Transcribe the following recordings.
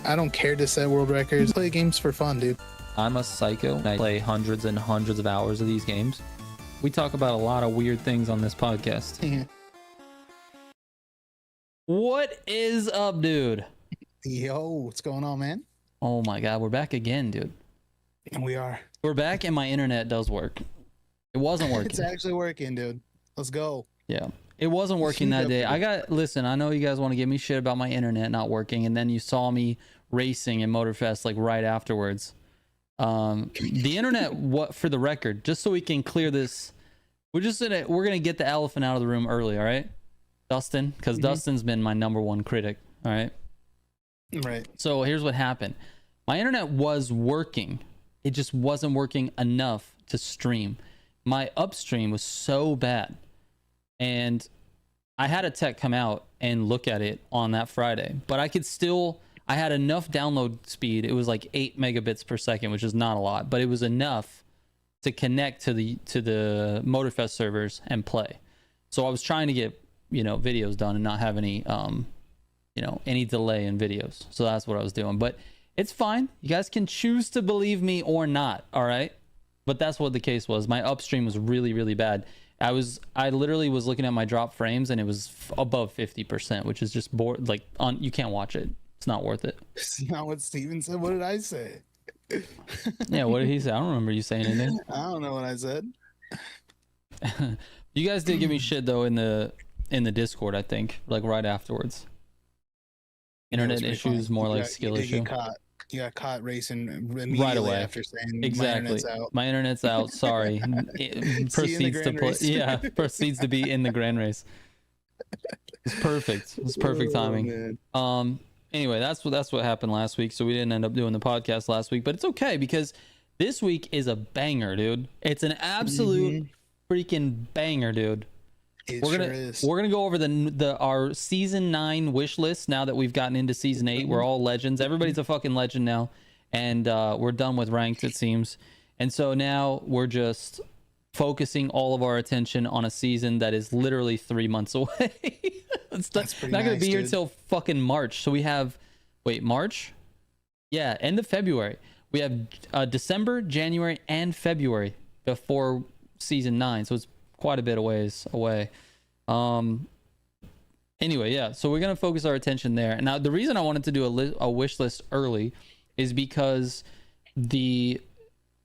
I don't care to set world records. Play games for fun, dude. I'm a psycho. I play hundreds and hundreds of hours of these games. We talk about a lot of weird things on this podcast. What is up, dude? Yo, what's going on, man? Oh my god, we're back again, dude. And we are. We're back and my internet does work. It wasn't working. It's actually working, dude. Let's go. Yeah. It wasn't working that day. Listen, I know you guys want to give me shit about my internet not working, and then you saw me racing in Motorfest like right afterwards. The internet, what for the record, just so we can clear this, we're gonna get the elephant out of the room early, all right? Dustin, because Dustin's been my #1 critic, all right? Right. So here's what happened. My internet was working. It just wasn't working enough to stream. My upstream was so bad. And I had a tech come out and look at it on that Friday, but I had enough download speed. It was like 8 megabits per second, which is not a lot, but it was enough to connect to the Motorfest servers and play. So I was trying to get, videos done and not have any, any delay in videos. So that's what I was doing, but it's fine. You guys can choose to believe me or not. All right. But that's what the case was. My upstream was really, really bad. I literally was looking at my drop frames and it was above 50%, which is just you can't watch it. It's not worth it. It's not what Steven said. What did I say? Yeah, what did he say? I don't remember you saying anything. I don't know what I said. You guys did give me shit though in the Discord, I think, like right afterwards. Internet issues, funny. more like skill issue. You got caught racing immediately right away after saying exactly. My internet's out. Sorry. It proceeds to play. Yeah, proceeds to be in the grand race. It's perfect. It's perfect timing. Anyway, that's what happened last week. So we didn't end up doing the podcast last week, but it's okay because this week is a banger, dude. It's an absolute freaking banger, dude. We're gonna go over our season 9 wish list now that we've gotten into season 8. We're all legends. Everybody's a fucking legend now, and we're done with ranked, it seems. And so now we're just focusing all of our attention on a season that is literally 3 months away. It's not gonna be here till fucking March. So we have March? Yeah, end of February. We have December, January, and February before season 9. So it's quite a bit away. Anyway, yeah, so we're gonna focus our attention there. Now the reason I wanted to do a wish list early is because the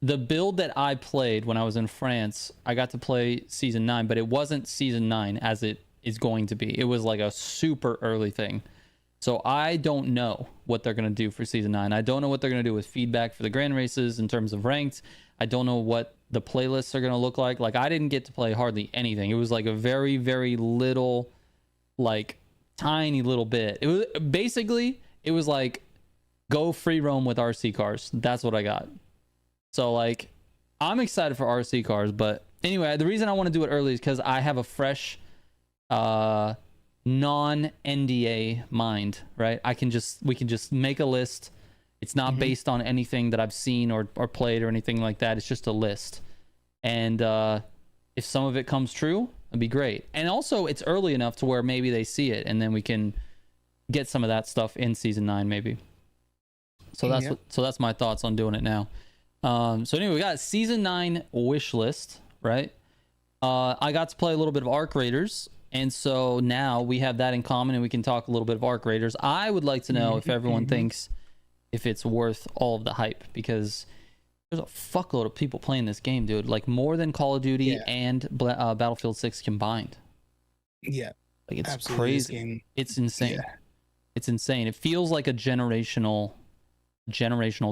build that I played when I was in France, I got to play season 9, but it wasn't season 9 as it is going to be. It was like a super early thing. So I don't know what they're gonna do for season 9. I don't know what they're gonna do with feedback for the grand races in terms of ranked. I don't know what the playlists are going to look like. Like, I didn't get to play hardly anything. It was like a very, very little, like tiny little bit. It was like go free roam with RC cars. That's what I got. So like, I'm excited for RC cars, but anyway, the reason I want to do it early is because I have a fresh, non NDA mind, right? We can just make a list. It's not based on anything that I've seen or played or anything like that. It's just a list. And if some of it comes true, it'd be great. And also, it's early enough to where maybe they see it, and then we can get some of that stuff in season 9, maybe. So that's my thoughts on doing it now. So anyway, we got season 9 wish list, right? I got to play a little bit of Arc Raiders. And so now we have that in common, and we can talk a little bit of Arc Raiders. I would like to know if everyone thinks if it's worth all of the hype, because there's a fuckload of people playing this game, dude. Like more than Call of Duty and Battlefield 6 combined. Yeah, like it's absolutely. Crazy. It's insane. Yeah. It's insane. It feels like a generational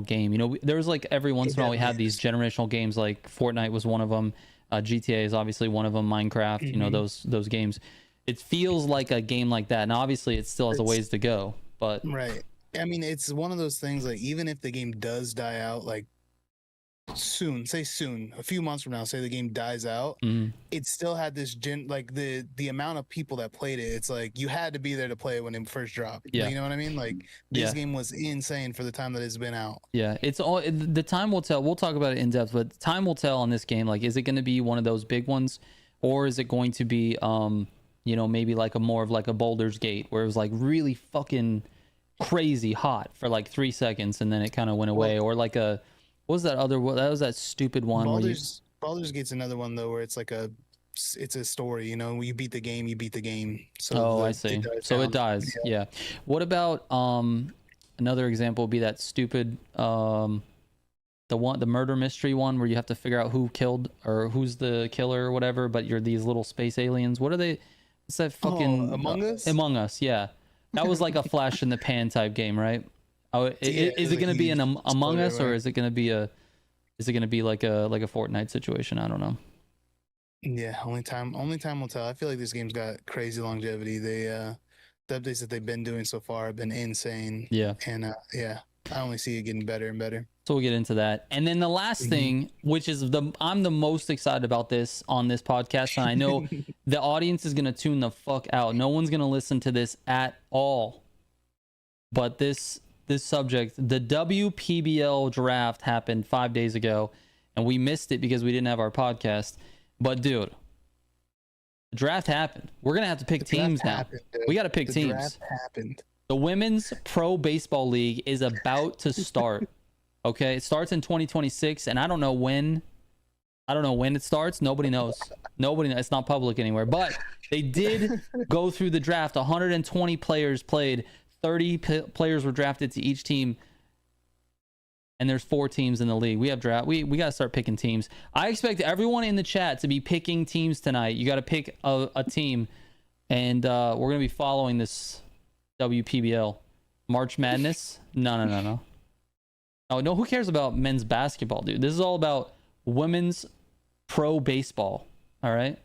game. There's like every once in a while we have these generational games. Like Fortnite was one of them. GTA is obviously one of them. Minecraft. Those games. It feels like a game like that. And obviously it still has a ways to go. But right. I mean, it's one of those things, like, even if the game does die out, like, soon, a few months from now, say the game dies out, it still had this the amount of people that played it, it's like, you had to be there to play it when it first dropped. Yeah. You know what I mean? Like, this game was insane for the time that it's been out. Yeah, the time will tell. We'll talk about it in depth, but time will tell on this game. Like, is it going to be one of those big ones, or is it going to be, maybe like a more of like a Baldur's Gate, where it was like really fucking crazy hot for like 3 seconds and then it kind of went away. Or like what was that other one? That was that stupid one. Baldur's Gate's another one though where it's like it's a story, you know, you beat the game, So I see. So it dies. Yeah. What about another example would be that stupid the murder mystery one where you have to figure out who killed or who's the killer or whatever, but you're these little space aliens. What are they? What's that fucking Among Us? Among Us, yeah. That was like a flash in the pan type game, right? Is it going to be an Among Us, or is it going to be like a Fortnite situation? I don't know. Yeah, only time will tell. I feel like this game's got crazy longevity. The updates that they've been doing so far have been insane. Yeah. And I only see it getting better and better. So we'll get into that. And then the last thing, which is I'm the most excited about this on this podcast, and I know the audience is going to tune the fuck out. No one's going to listen to this at all. But this subject, the WPBL draft happened 5 days ago, and we missed it because we didn't have our podcast. But dude, the draft happened. We're going to have to pick teams now. We got to pick teams. The draft happened. The Women's Pro Baseball League is about to start. Okay, it starts in 2026, and I don't know when it starts. Nobody knows. It's not public anywhere. But they did go through the draft. 120 players played. 30 players were drafted to each team. And there's 4 teams in the league. We have draft. We got to start picking teams. I expect everyone in the chat to be picking teams tonight. You got to pick a team. And we're going to be following this WPBL. March Madness? No. Oh, no, who cares about men's basketball, dude? This is all about women's pro baseball, all right?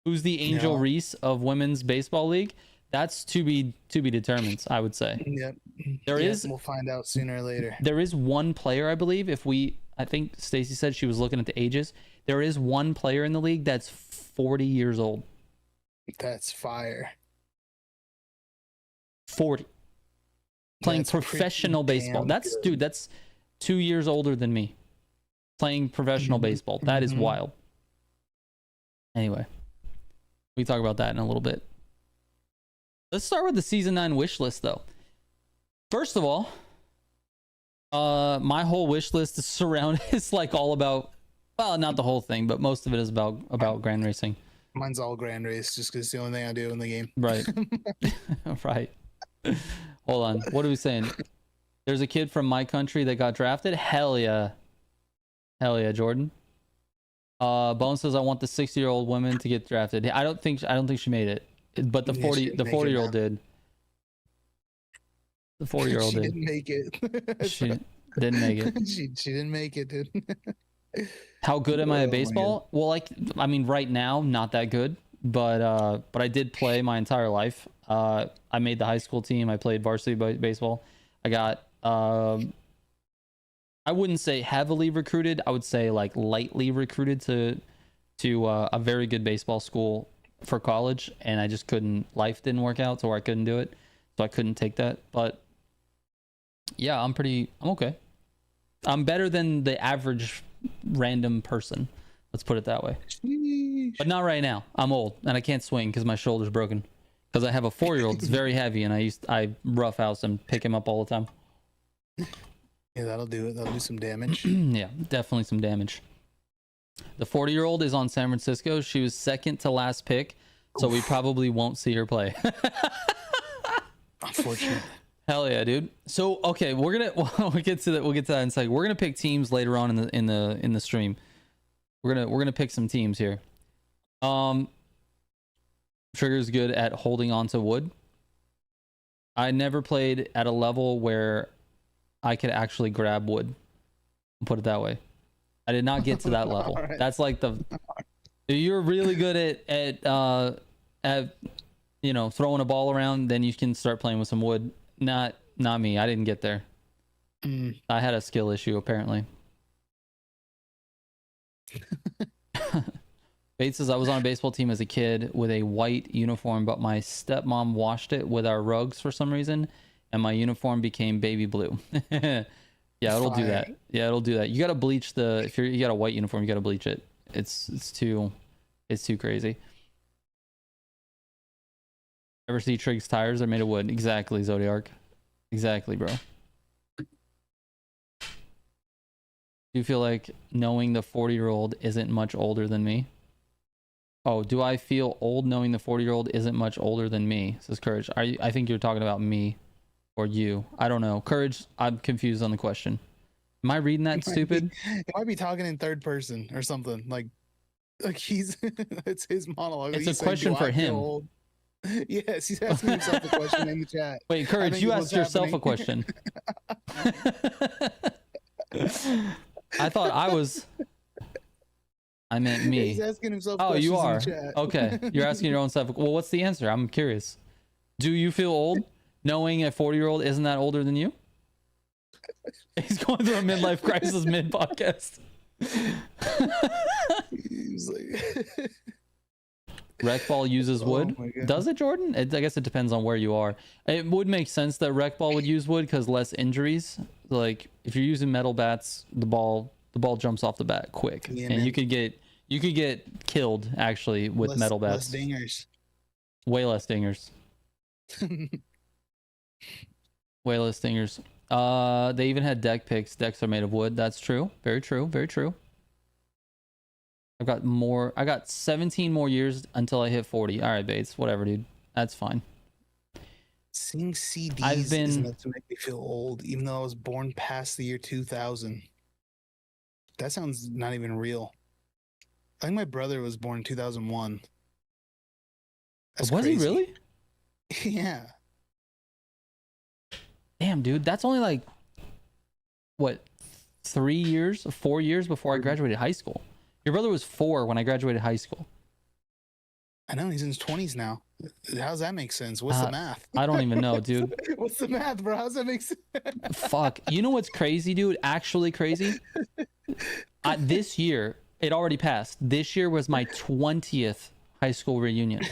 Who's the Angel Reese of women's baseball league? That's to be determined, I would say. Yep. We'll find out sooner or later. There is one player, I believe, I think Stacy said she was looking at the ages. There is one player in the league that's 40 years old. That's fire. 40. Playing professional baseball. That's good. Dude, that's 2 years older than me playing professional baseball. That is wild. Anyway, we talk about that in a little bit. Let's start with the season 9 wish list though. First of all, my whole wish list is like all about, well, not the whole thing, but most of it is about grand racing. Mine's all grand race just because it's the only thing I do in the game. Right. Right. Hold on. What are we saying? There's a kid from my country that got drafted. Hell yeah, Jordan. Bone says I want the 60-year-old woman to get drafted. I don't think she made it, but the 40-year-old did. The 40-year-old did. Didn't make it. She didn't make it. She didn't make it, dude. How good am I at baseball? Well, I mean, right now, not that good, but I did play my entire life. I made the high school team. I played varsity baseball. I got, I wouldn't say heavily recruited. I would say like lightly recruited to a very good baseball school for college, and I just couldn't. Life didn't work out, so I couldn't do it. So I couldn't take that. But yeah, I'm okay. I'm better than the average random person. Let's put it that way. But not right now. I'm old and I can't swing because my shoulder's broken. Because I have a 4-year-old that's very heavy, and I roughhouse and pick him up all the time. Yeah, that'll do it. That'll do some damage. Yeah, definitely some damage. The 40-year-old is on San Francisco. She was second to last pick, so we probably won't see her play. Unfortunately. Hell yeah, dude. So okay, we'll get to that in a second. We're gonna pick teams later on in the stream. We're gonna pick some teams here. Trigger's good at holding on to wood. I never played at a level where I could actually grab wood. I'll put it that way. I did not get to that level. Right. That's like you're really good at throwing a ball around, then you can start playing with some wood. Not me. I didn't get there. I had a skill issue apparently. Bates says I was on a baseball team as a kid with a white uniform, but my stepmom washed it with our rugs for some reason, and my uniform became baby blue. Yeah, it'll do that. Yeah, it'll do that. You gotta bleach if you got a white uniform, you gotta bleach it. It's too crazy. Ever see Trig's tires? They're made of wood. Exactly, Zodiark. Exactly, bro. Do you feel like knowing the 40-year-old isn't much older than me? Oh, do I feel old knowing the 40-year-old isn't much older than me? Says Courage. I think you're talking about me or you. I don't know. Courage, I'm confused on the question. Am I reading that stupid? He might be talking in third person or something. Like he's it's his monologue. It's he's a question for him. Yes, he's asking himself a question in the chat. Wait, Courage, you asked yourself a question. I thought I meant me. He's asking himself. Oh, you are. In the chat. Okay, you're asking your own self. Well, what's the answer? I'm curious. Do you feel old knowing a 40-year-old isn't that older than you? He's going through a midlife crisis mid podcast. He's like. Rec ball uses wood. Does it, Jordan? I guess it depends on where you are. It would make sense that rec ball would use wood because less injuries. Like if you're using metal bats, the ball jumps off the bat quick, yeah, and man. you could get killed actually with metal bats. Less dingers. Way less dingers. Way less dingers. They even had deck picks. Decks are made of wood. That's true. Very true. Very true. I got 17 more years until I hit 40. All right, Bates. Whatever, dude. That's fine. Seeing CDs is enough to make me feel old, even though I was born past the year 2000. That sounds not even real. I think my brother was born in 2001. Was crazy. He really? Yeah. Damn, dude. That's only like, what, 4 years before I graduated high school. Your brother was 4 when I graduated high school. I know, he's in his 20s now. How does that make sense? What's the math? I don't even know, dude. What's the math, bro? How does that make sense? Fuck. You know what's crazy, dude? Actually crazy? This year, it already passed. This year was my 20th high school reunion.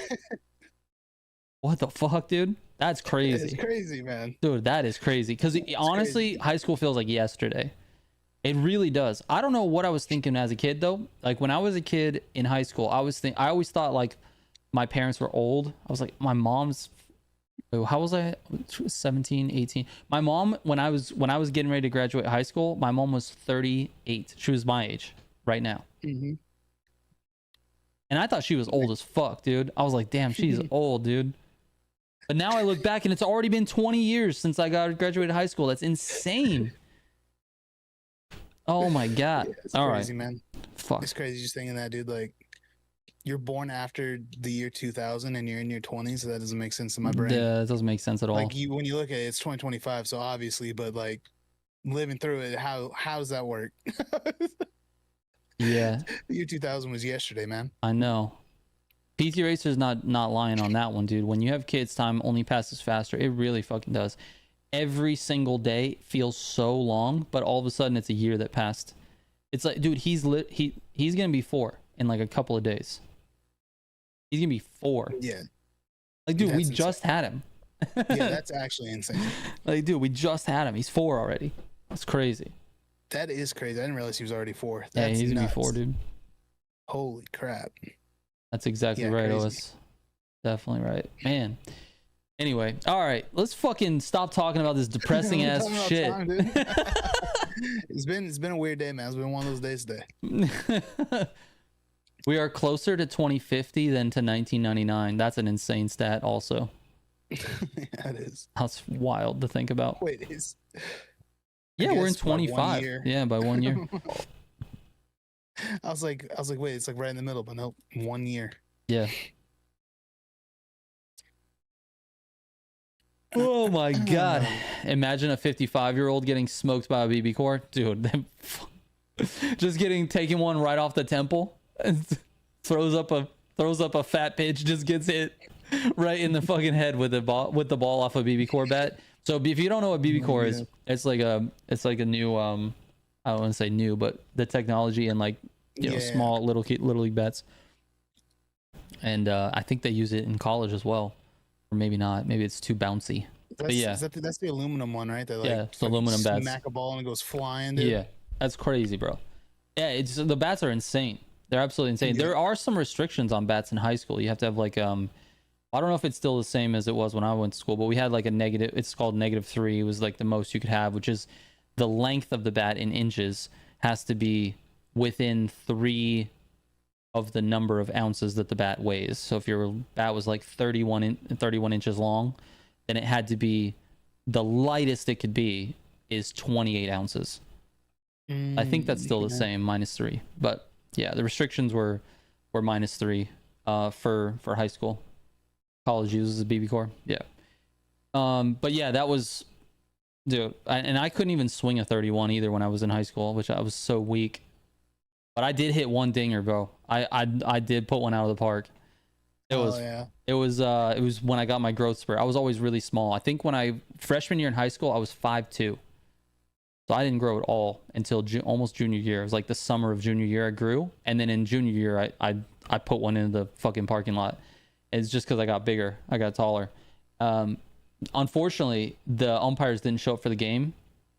What the fuck, dude? That's crazy. It's crazy, man. Dude, that is crazy. Because honestly, crazy. High school feels like yesterday. It really does. I don't know what I was thinking as a kid though. Like when I was a kid in high school, I always thought like my parents were old. I was like, my mom's, how was I? 17, 18. My mom, when I was getting ready to graduate high school, my mom was 38. She was my age right now. Mm-hmm. And I thought she was old as fuck, dude. I was like, damn, she's old, dude. But now I look back and it's already been 20 years since I graduated high school. That's insane. Oh my god. Yeah, it's all crazy, right, man. Fuck. It's crazy just thinking that, dude. Like, you're born after the year 2000 and you're in your 20s, so that doesn't make sense in my brain. Yeah, it doesn't make sense at all. Like when you look at it, it's 2025, so obviously, but like living through it, how does that work? Yeah. The year 2000 was yesterday, man. I know. PT Racer's not lying on that one, dude. When you have kids, time only passes faster. It really fucking does. Every single day feels so long, but all of a sudden it's a year that passed. It's like, dude, he's gonna be 4 in like a couple of days. He's gonna be 4. Yeah. Like, dude, we just had him. Yeah, that's actually insane. Like, dude, we just had him. He's 4 already. That's crazy. That is crazy. I didn't realize he was already 4. Yeah, he's gonna be 4, dude. Holy crap. That's exactly right, Otis. Definitely right, man. Anyway, all right, let's fucking stop talking about this depressing ass shit. Time, it's been a weird day, man. It's been one of those days today. We are closer to 2050 than to 1999. That's an insane stat, also. Yeah, it is. That's wild to think about. Wait, it is. Yeah, we're in 25. Yeah, by 1 year. I was like, wait, it's like right in the middle, but nope, 1 year. Yeah. Oh my god. Imagine a 55-year-old getting smoked by a BB core. Dude, just taking one right off the temple and throws up a fat pitch, just gets hit right in the fucking head with the ball off a BB core bat. So if you don't know what BB core is, it's like a new I don't want to say new, but the technology and like know small little league bats. And I think they use it in college as well. Or maybe not. Maybe it's too bouncy. But yeah, that's the aluminum one, right? That, like, it's aluminum bats. Smack a ball and it goes flying. Dude. Yeah, that's crazy, bro. Yeah, the bats are insane. They're absolutely insane. Yeah. There are some restrictions on bats in high school. You have to have like I don't know if it's still the same as it was when I went to school, but we had like a negative, it's called -3. It was like the most you could have, which is the length of the bat in inches has to be within 3 of the number of ounces that the bat weighs. So if your bat was like 31 inches long, then it had to be, the lightest it could be is 28 ounces. I think that's still the same, -3. But yeah, the restrictions were -3 for high school. College uses a BB core. Yeah. But yeah, that was, dude, and I couldn't even swing a 31 either when I was in high school, which I was so weak. But I did hit one dinger, bro. I did put one out of the park. It was when I got my growth spurt. I was always really small. I think when freshman year in high school, I was 5'2". So I didn't grow at all until almost junior year. It was like the summer of junior year I grew, and then in junior year I put one in the fucking parking lot. It's just because I got bigger, I got taller. Unfortunately, the umpires didn't show up for the game.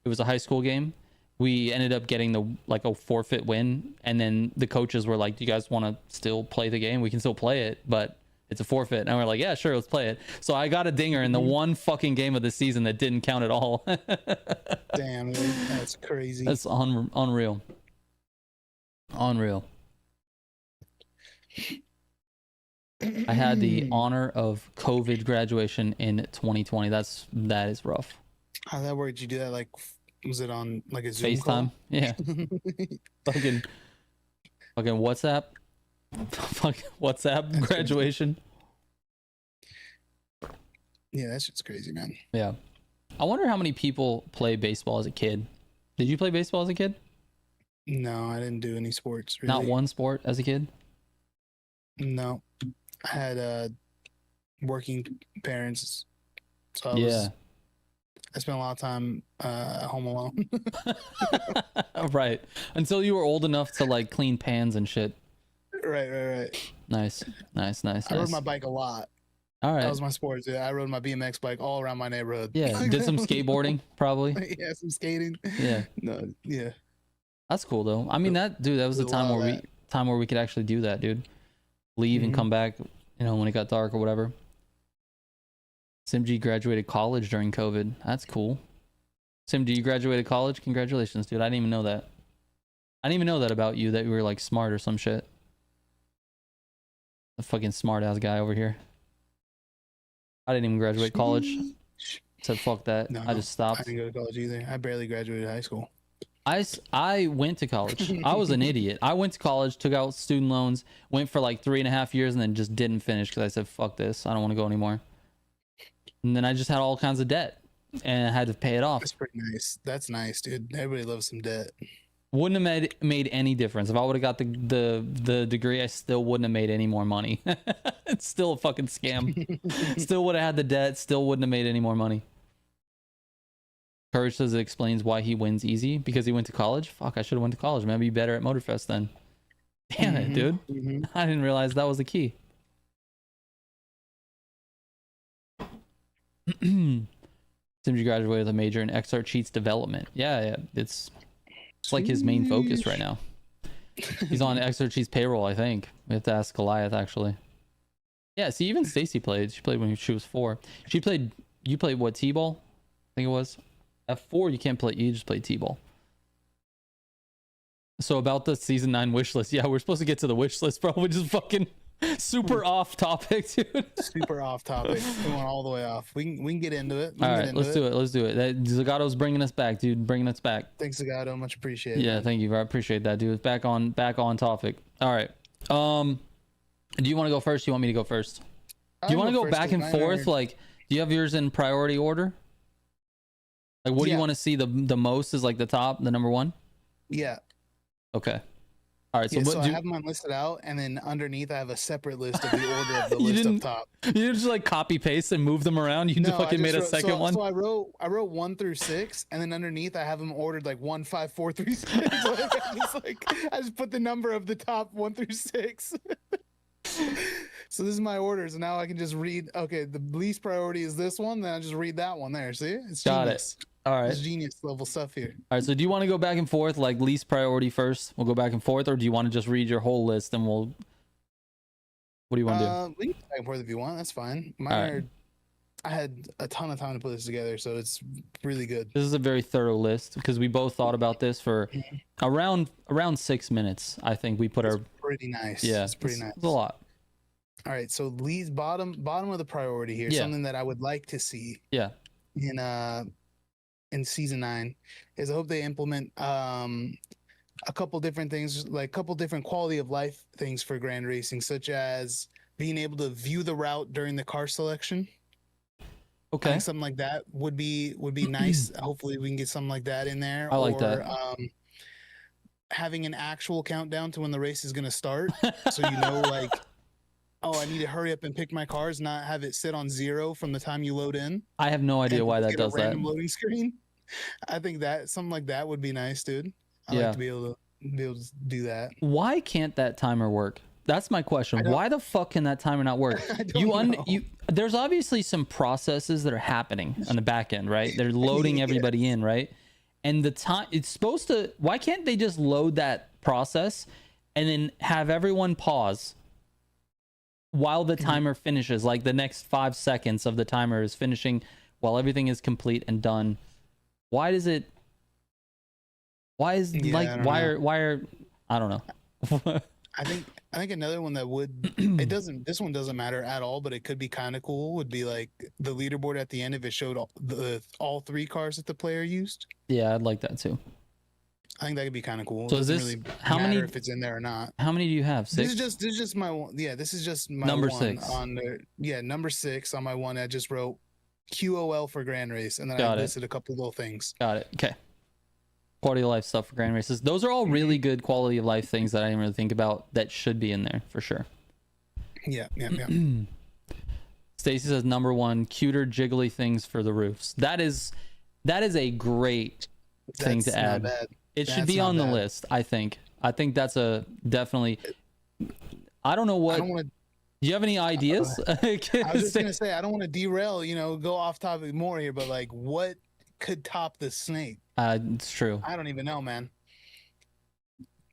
It was a high school game. We ended up getting a forfeit win, and then the coaches were like, "Do you guys want to still play the game? We can still play it, but it's a forfeit." And we're like, "Yeah, sure, let's play it." So I got a dinger in the one fucking game of the season that didn't count at all. Damn, dude, that's crazy. That's unreal. Unreal. I had the honor of COVID graduation in 2020. That is rough. How that worked? Did you do that like, was it on like a Zoom FaceTime? call? Yeah. fucking WhatsApp. Fucking WhatsApp graduation. Yeah, that shit's crazy, man. Yeah. I wonder how many people play baseball as a kid. Did you play baseball as a kid? No, I didn't do any sports really. Not one sport as a kid? No. I had working parents, so I spent a lot of time home alone. Right. Until you were old enough to like clean pans and shit. Right. Nice. I rode my bike a lot. All right. That was my sport. Yeah, I rode my BMX bike all around my neighborhood. Yeah. Did some skateboarding probably. Yeah, some skating. Yeah. No. Yeah. That's cool though. I mean that was the time where we could actually do that, dude. Leave and come back, when it got dark or whatever. SimG graduated college during COVID. That's cool. SimG, you graduated college? Congratulations, dude. I didn't even know that. I didn't even know that about you, that you were like smart or some shit. A fucking smart ass guy over here. I didn't even graduate college. Said fuck that. No, I just stopped. I didn't go to college either. I barely graduated high school. I went to college. I was an idiot. I went to college, took out student loans, went for like 3.5 years, and then just didn't finish because I said, fuck this. I don't want to go anymore. And then I just had all kinds of debt and I had to pay it off. That's pretty nice. That's nice, dude. Everybody loves some debt. Wouldn't have made any difference. If I would have got the degree, I still wouldn't have made any more money. It's still a fucking scam. Still would have had the debt, still wouldn't have made any more money. Courage says it explains why he wins easy, because he went to college. Fuck, I should have went to college. Maybe be better at Motorfest then. Damn it, dude. I didn't realize that was the key. SimG graduated with a major in XR Cheats development. Yeah, it's like his main focus right now. He's on XR Cheats payroll, I think. We have to ask Goliath, actually. Yeah, see, even Stacy played. She played when she was 4. You played what, T-ball? I think it was. At 4, you can't play. You just play T-ball. So about the season 9 wish list. Yeah, we're supposed to get to the wish list, bro. Which is fucking super off topic, dude. Super off topic. Going all the way off. We can get into it. All right, let's do it. Let's do it. Zagato's bringing us back, dude. Bringing us back. Thanks, Zagato. Much appreciated. Yeah, thank you. I appreciate that, dude. Back on topic. All right. Do you want to go first? Do you want me to go first? Do you want to go back and forth? Like, do you have yours in priority order? Like, what do you want to see the most is like the top, the number 1? Yeah. Okay. All right. So, I have mine listed out, and then underneath I have a separate list of the order of the list up top. You didn't just like copy paste and move them around. You fucking made a second one. So I wrote 1 through 6, and then underneath I have them ordered like 1, 5, 4, 3, 6. I just put the number of the top 1 through 6. So this is my orders, and now I can just read. Okay, the least priority is this one. Then I just read that one there. See, it's got it. All right, it's genius level stuff here. All right, so do you want to go back and forth, like least priority first? We'll go back and forth, or do you want to just read your whole list and we'll? What do you want to do? We can go back and forth if you want. That's fine. Mine All right. are. I had a ton of time to put this together, so it's really good. This is a very thorough list because we both thought about this for around 6 minutes. I think we put It's our pretty nice. yeah. It's pretty nice. It's a lot. All right, so Lee's bottom of the priority here. Yeah. Something that I would like to see. Yeah. In season 9 is I hope they implement a couple different things, like a couple different quality of life things for grand racing, such as being able to view the route during the car selection. Okay. I think something like that would be nice. Hopefully we can get something like that in there. I like that. Having an actual countdown to when the race is going to start, so you know, like, oh, I need to hurry up and pick my cars, not have it sit on 0 from the time you load in. I have no idea why that does that. Random loading screen. I think that something like that would be nice, dude. I'd like to be able to do that. Why can't that timer work? That's my question. Why the fuck can that timer not work? There's obviously some processes that are happening on the back end, right? They're loading everybody in, right? And the time it's supposed to. Why can't they just load that process and then have everyone pause while the timer finishes? Like the next 5 seconds of the timer is finishing while everything is complete and done. Why does it? Why is why are I don't know. I think another one that would this one doesn't matter at all, but it could be kind of cool would be like the leaderboard at the end if it showed all 3 cars that the player used. Yeah, I'd like that too. I think that could be kind of cool. So is this really how many if it's in there or not? How many do you have? 6? This is just my one. Yeah, this is just my number one 6 on the number 6 on my one. I just wrote QOL for Grand Race, and then I listed a couple little things. Got it. Okay. Quality of life stuff for grand races. Those are all really good quality of life things that I didn't really think about that should be in there for sure. Yeah. Stacy says number 1, cuter jiggly things for the roofs. That is a great thing to add. Bad. It should be on the list, I think. I think that's a definitely. I don't know what. Do you have any ideas? I was just gonna say I don't want to derail. Go off topic more here, but like, what could top the snake? It's true. I don't even know, man.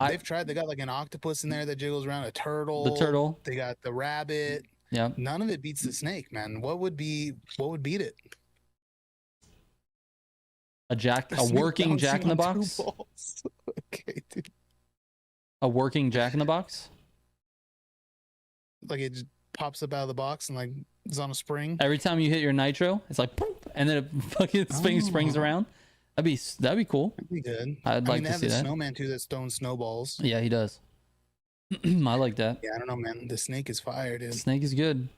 They've tried. They got like an octopus in there that jiggles around, a turtle. The turtle. They got the rabbit. Yeah. None of it beats the snake, man. What would beat it? A working Jack in the Box. Okay, dude. A working Jack in the Box. Like it just pops up out of the box and like is on a spring. Every time you hit your nitro, it's like, and then it fucking springs around. That'd be cool. That'd be good. I'd like to see that. They have the snowman too that's throwing snowballs. Yeah, he does. I like that. Yeah, I don't know, man. The snake is fire, dude. The snake is good,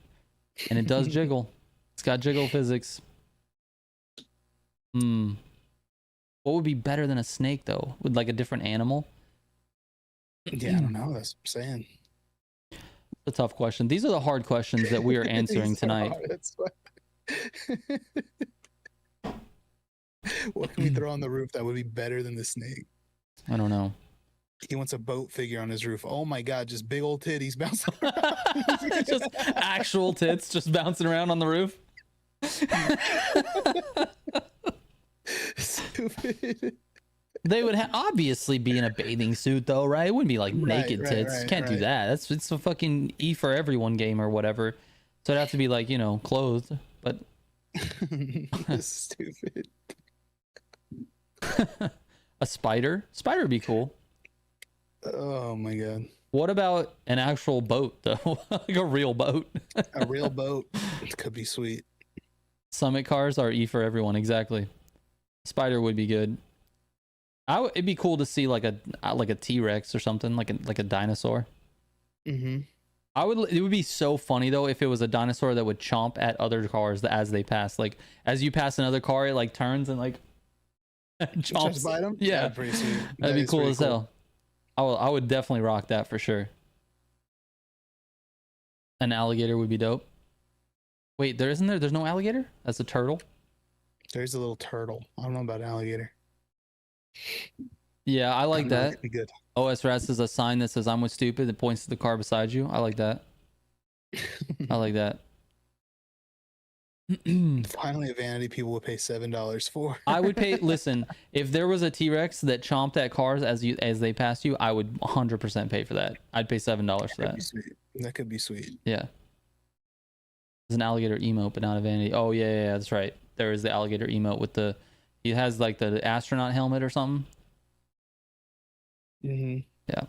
and it does jiggle. It's got jiggle physics. What would be better than a snake though? With like a different animal? Yeah, I don't know. That's what I'm saying. A tough question. These are the hard questions that we are answering tonight. What can we throw on the roof that would be better than the snake? I don't know. He wants a boat figure on his roof. Oh my god, just big old titties bouncing around. Just actual tits just bouncing around on the roof. Stupid. They would obviously be in a bathing suit though, right? It wouldn't be like naked tits. Can't do that. It's a fucking E for everyone game or whatever. So it'd have to be like, clothed. But stupid. A spider? Spider would be cool. Oh my god. What about an actual boat though? Like a real boat. A real boat. It could be sweet. Summit cars are E for everyone, exactly. Spider would be good. It'd be cool to see like a T-Rex or something, like a dinosaur. Mm-hmm. It would be so funny though if it was a dinosaur that would chomp at other cars as they pass. Like as you pass another car, it like turns and like chomps. By them? Yeah, pretty sweet. That'd be cool as hell. I would definitely rock that for sure. An alligator would be dope. Wait, there's no alligator? That's a turtle? There's a little turtle. I don't know about alligator. Yeah, I like that. That'd be good. OS Rats is a sign that says I'm with stupid that points to the car beside you. I like that. I like that. Finally, a vanity people would pay $7 for. I would pay. Listen, if there was a T-Rex that chomped at cars as they passed you, I would 100% pay for that. I'd pay $7 for that. That could be sweet. Yeah. There's an alligator emote, but not a vanity. Oh yeah, that's right. There is the alligator emote with the. He has like the astronaut helmet or something. Yeah.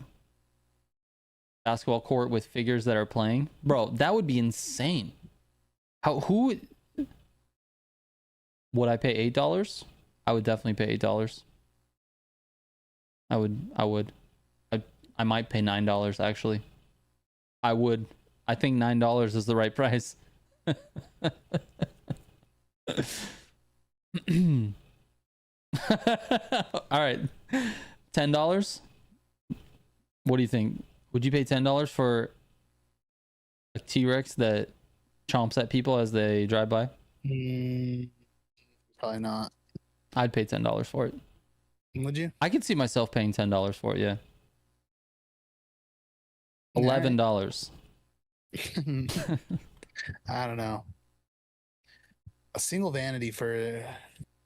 Basketball court with figures that are playing, bro. That would be insane. Who would I pay $8? I would definitely pay $8. I would. I might pay $9 actually. I would. I think $9 is the right price. All right. $10? What do you think? Would you pay $10 for a T-Rex that chomps at people as they drive by? Probably not. I'd pay $10 for it. Would you? I could see myself paying $10 for it, yeah. $11. I don't know. A single vanity for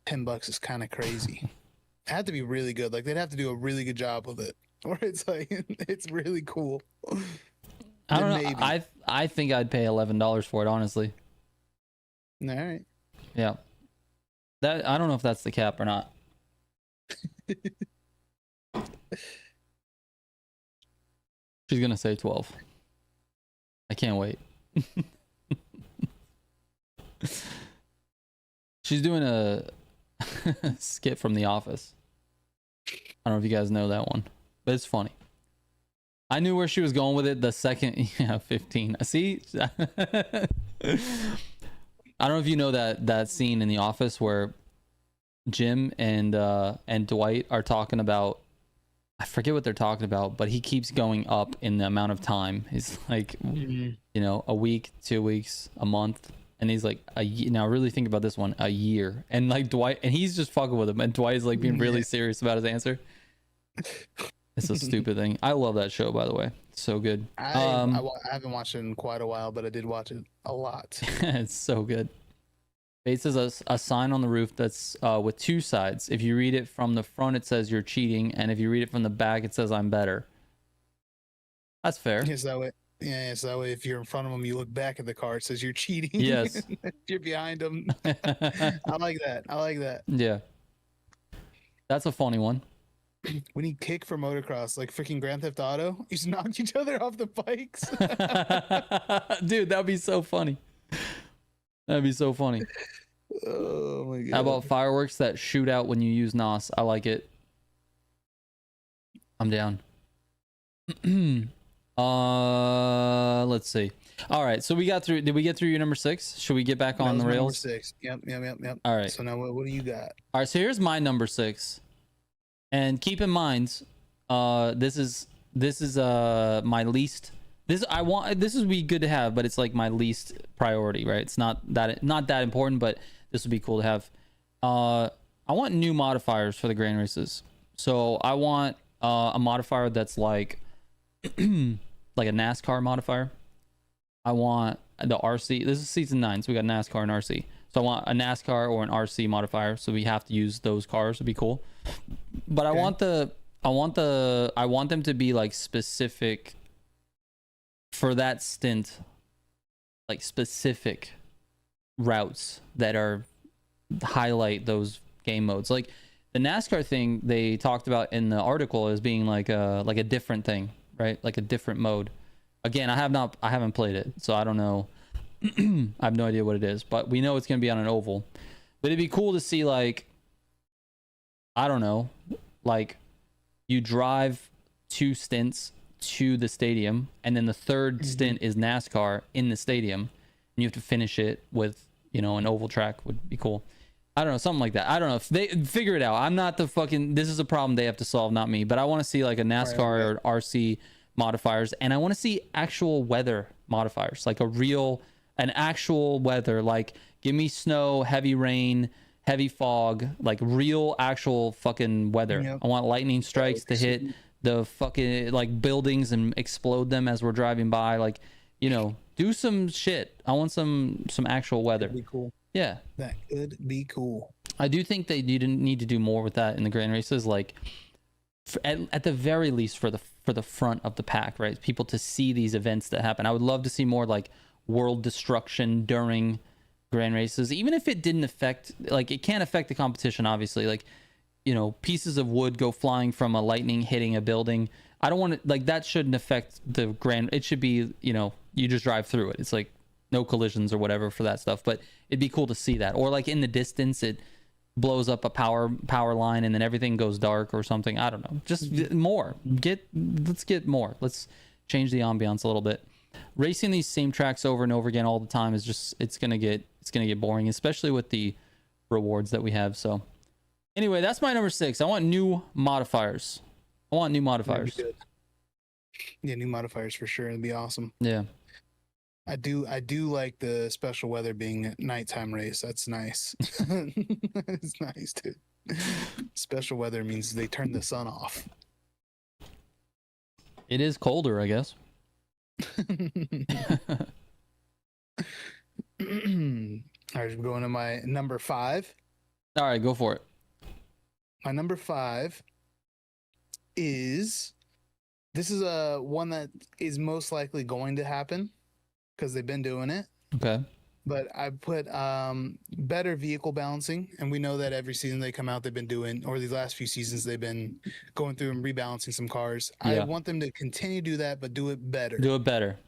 $10 is kind of crazy. It had to be really good. Like they'd have to do a really good job with it, or it's like it's really cool. I don't know. Maybe. I think I'd pay $11 for it, honestly. All right. Yeah. That I don't know if that's the cap or not. She's gonna say 12. I can't wait. She's doing a skit from The Office. I don't know if you guys know that one, but it's funny. I knew where she was going with it the second, 15. See? I don't know if you know that scene in The Office where Jim and Dwight are talking about, I forget what they're talking about, but he keeps going up in the amount of time. He's like, a week, 2 weeks, a month. And he's like, now really think about this one, a year. And like Dwight, and he's just fucking with him. And Dwight's like being really serious about his answer. It's a stupid thing. I love that show, by the way. It's so good. I haven't watched it in quite a while, but I did watch it a lot. It's so good. It says a sign on the roof that's with two sides. If you read it from the front, it says you're cheating. And if you read it from the back, it says I'm better. That's fair. Yes, that way. Yeah, so that way if you're in front of them, you look back at the car, it says you're cheating. Yes. If you're behind them. I like that. Yeah. That's a funny one. When you kick for motocross, like freaking Grand Theft Auto, you just knock each other off the bikes. Dude, that'd be so funny. That'd be so funny. Oh my god. How about fireworks that shoot out when you use NOS? I like it. I'm down. Let's see. All right, so we got through. Did we get through your number 6? Should we get back on the rails? Number 6. Yep. All right. So now what do you got? All right, so here's my number 6. And keep in mind, this is my least. This would be good to have, but it's like my least priority, right? It's not that important, but this would be cool to have. I want new modifiers for the grain races. So I want a modifier that's like like a NASCAR modifier. I want the RC. This is season 9, so we got NASCAR and RC. So I want a NASCAR or an RC modifier. So we have to use those cars. It'd be cool. But okay. I want them to be like specific for that stint, like specific routes that are highlight those game modes. Like the NASCAR thing they talked about in the article as being like a different thing, right? Like a different mode. Again, I haven't played it, so I don't know. I have no idea what it is, but we know it's going to be on an oval. But it'd be cool to see, like, I don't know, like you drive 2 stints to the stadium, and then the third stint is NASCAR in the stadium, and you have to finish it with, an oval track would be cool. I don't know, something like that. I don't know if they figure it out. I'm not the fucking, this is a problem they have to solve, not me, but I want to see like a NASCAR or RC modifiers, and I want to see actual weather modifiers, like an actual weather, like give me snow, heavy rain, heavy fog, like real actual fucking weather. Yep. I want lightning strikes to hit the fucking like buildings and explode them as we're driving by, like, do some shit. I want some actual weather. That'd be cool. Yeah, that could be cool. I do think they need to do more with that in the grand races, like at the very least for the front of the pack, right? People to see these events that happen. I would love to see more like world destruction during grand races, even if it didn't affect, like, it can't affect the competition, obviously. Like, you know, pieces of wood go flying from a lightning hitting a building. I don't want to, like, that shouldn't affect the grand. It should be, you know, you just drive through it. It's like no collisions or whatever for that stuff. But it'd be cool to see that, or like in the distance, it blows up a power line and then everything goes dark or something. I don't know. Just more. Let's get more. Let's change the ambiance a little bit. Racing these same tracks over and over again all the time is just, it's gonna get boring, especially with the rewards that we have. So anyway, that's my number 6. I want new modifiers. Yeah, new modifiers for sure. It'd be awesome. Yeah. I do like the special weather being a nighttime race. That's nice. It's nice, dude. Special weather means they turn the sun off. It is colder, I guess. All right, we're going to my number 5. All right, go for it. My number 5 is, this is a one that is most likely going to happen because they've been doing it. Okay. But I put better vehicle balancing, and we know that every season they come out, they've been doing, or these last few seasons, they've been going through and rebalancing some cars. Yeah. I want them to continue to do that, but do it better. Do it better.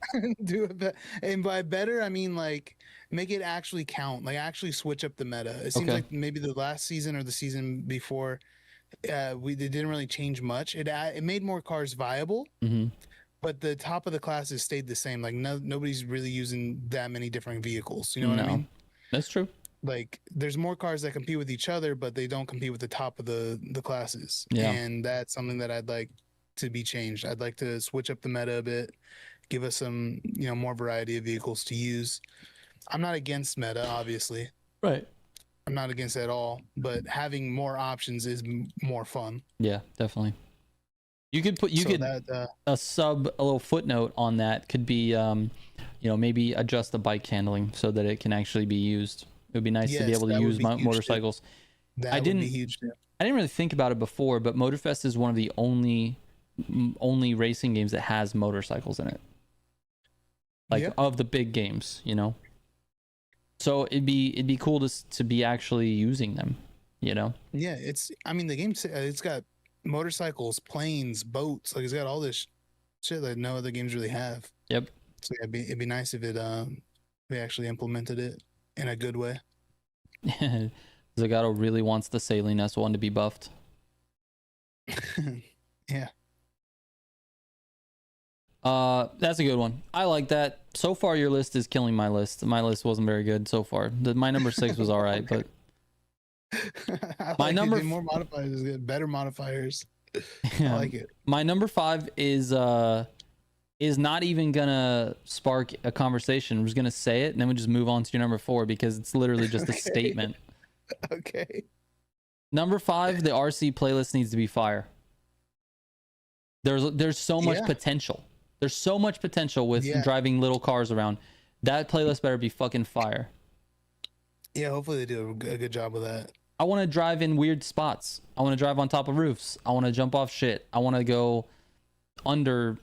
Do it better. And by better, I mean like make it actually count, like actually switch up the meta. It seems like maybe the last season or the season before, they didn't really change much. It made more cars viable. Mm-hmm. But the top of the classes stayed the same. Like nobody's really using that many different vehicles. You know what I mean? That's true. Like there's more cars that compete with each other, but they don't compete with the top of the classes. Yeah. And that's something that I'd like to be changed. I'd like to switch up the meta a bit, give us some, you know, more variety of vehicles to use. I'm not against meta, obviously. Right. I'm not against it at all, but having more options is more fun. Yeah, definitely. You could put a little footnote on that could be, you know, maybe adjust the bike handling so that it can actually be used. It would be nice to be able to use motorcycles. That would be huge. I didn't really think about it before, but Motorfest is one of the only racing games that has motorcycles in it. Like of the big games, you know. So it'd be cool to be actually using them, you know. Yeah, I mean the game, it's got motorcycles, planes, boats, like it's got all this shit that no other games really have. Yep. So it'd be nice if we actually implemented it in a good way. Zagato really wants the Saline S1 to be buffed. Yeah. That's a good one. I like that. So far your list is killing my list. My list wasn't very good so far. My number 6 was all right, but my number more modifiers is good. Better modifiers. Yeah. I like it. My number 5 is not even gonna spark a conversation. I'm just gonna say it and then we just move on to your number 4 because it's literally just a statement. Okay. Number 5, the RC playlist needs to be fire. There's so much potential. There's so much potential with driving little cars around. That playlist better be fucking fire. Yeah, hopefully they do a good job with that. I want to drive in weird spots. I want to drive on top of roofs. I want to jump off shit. I want to go under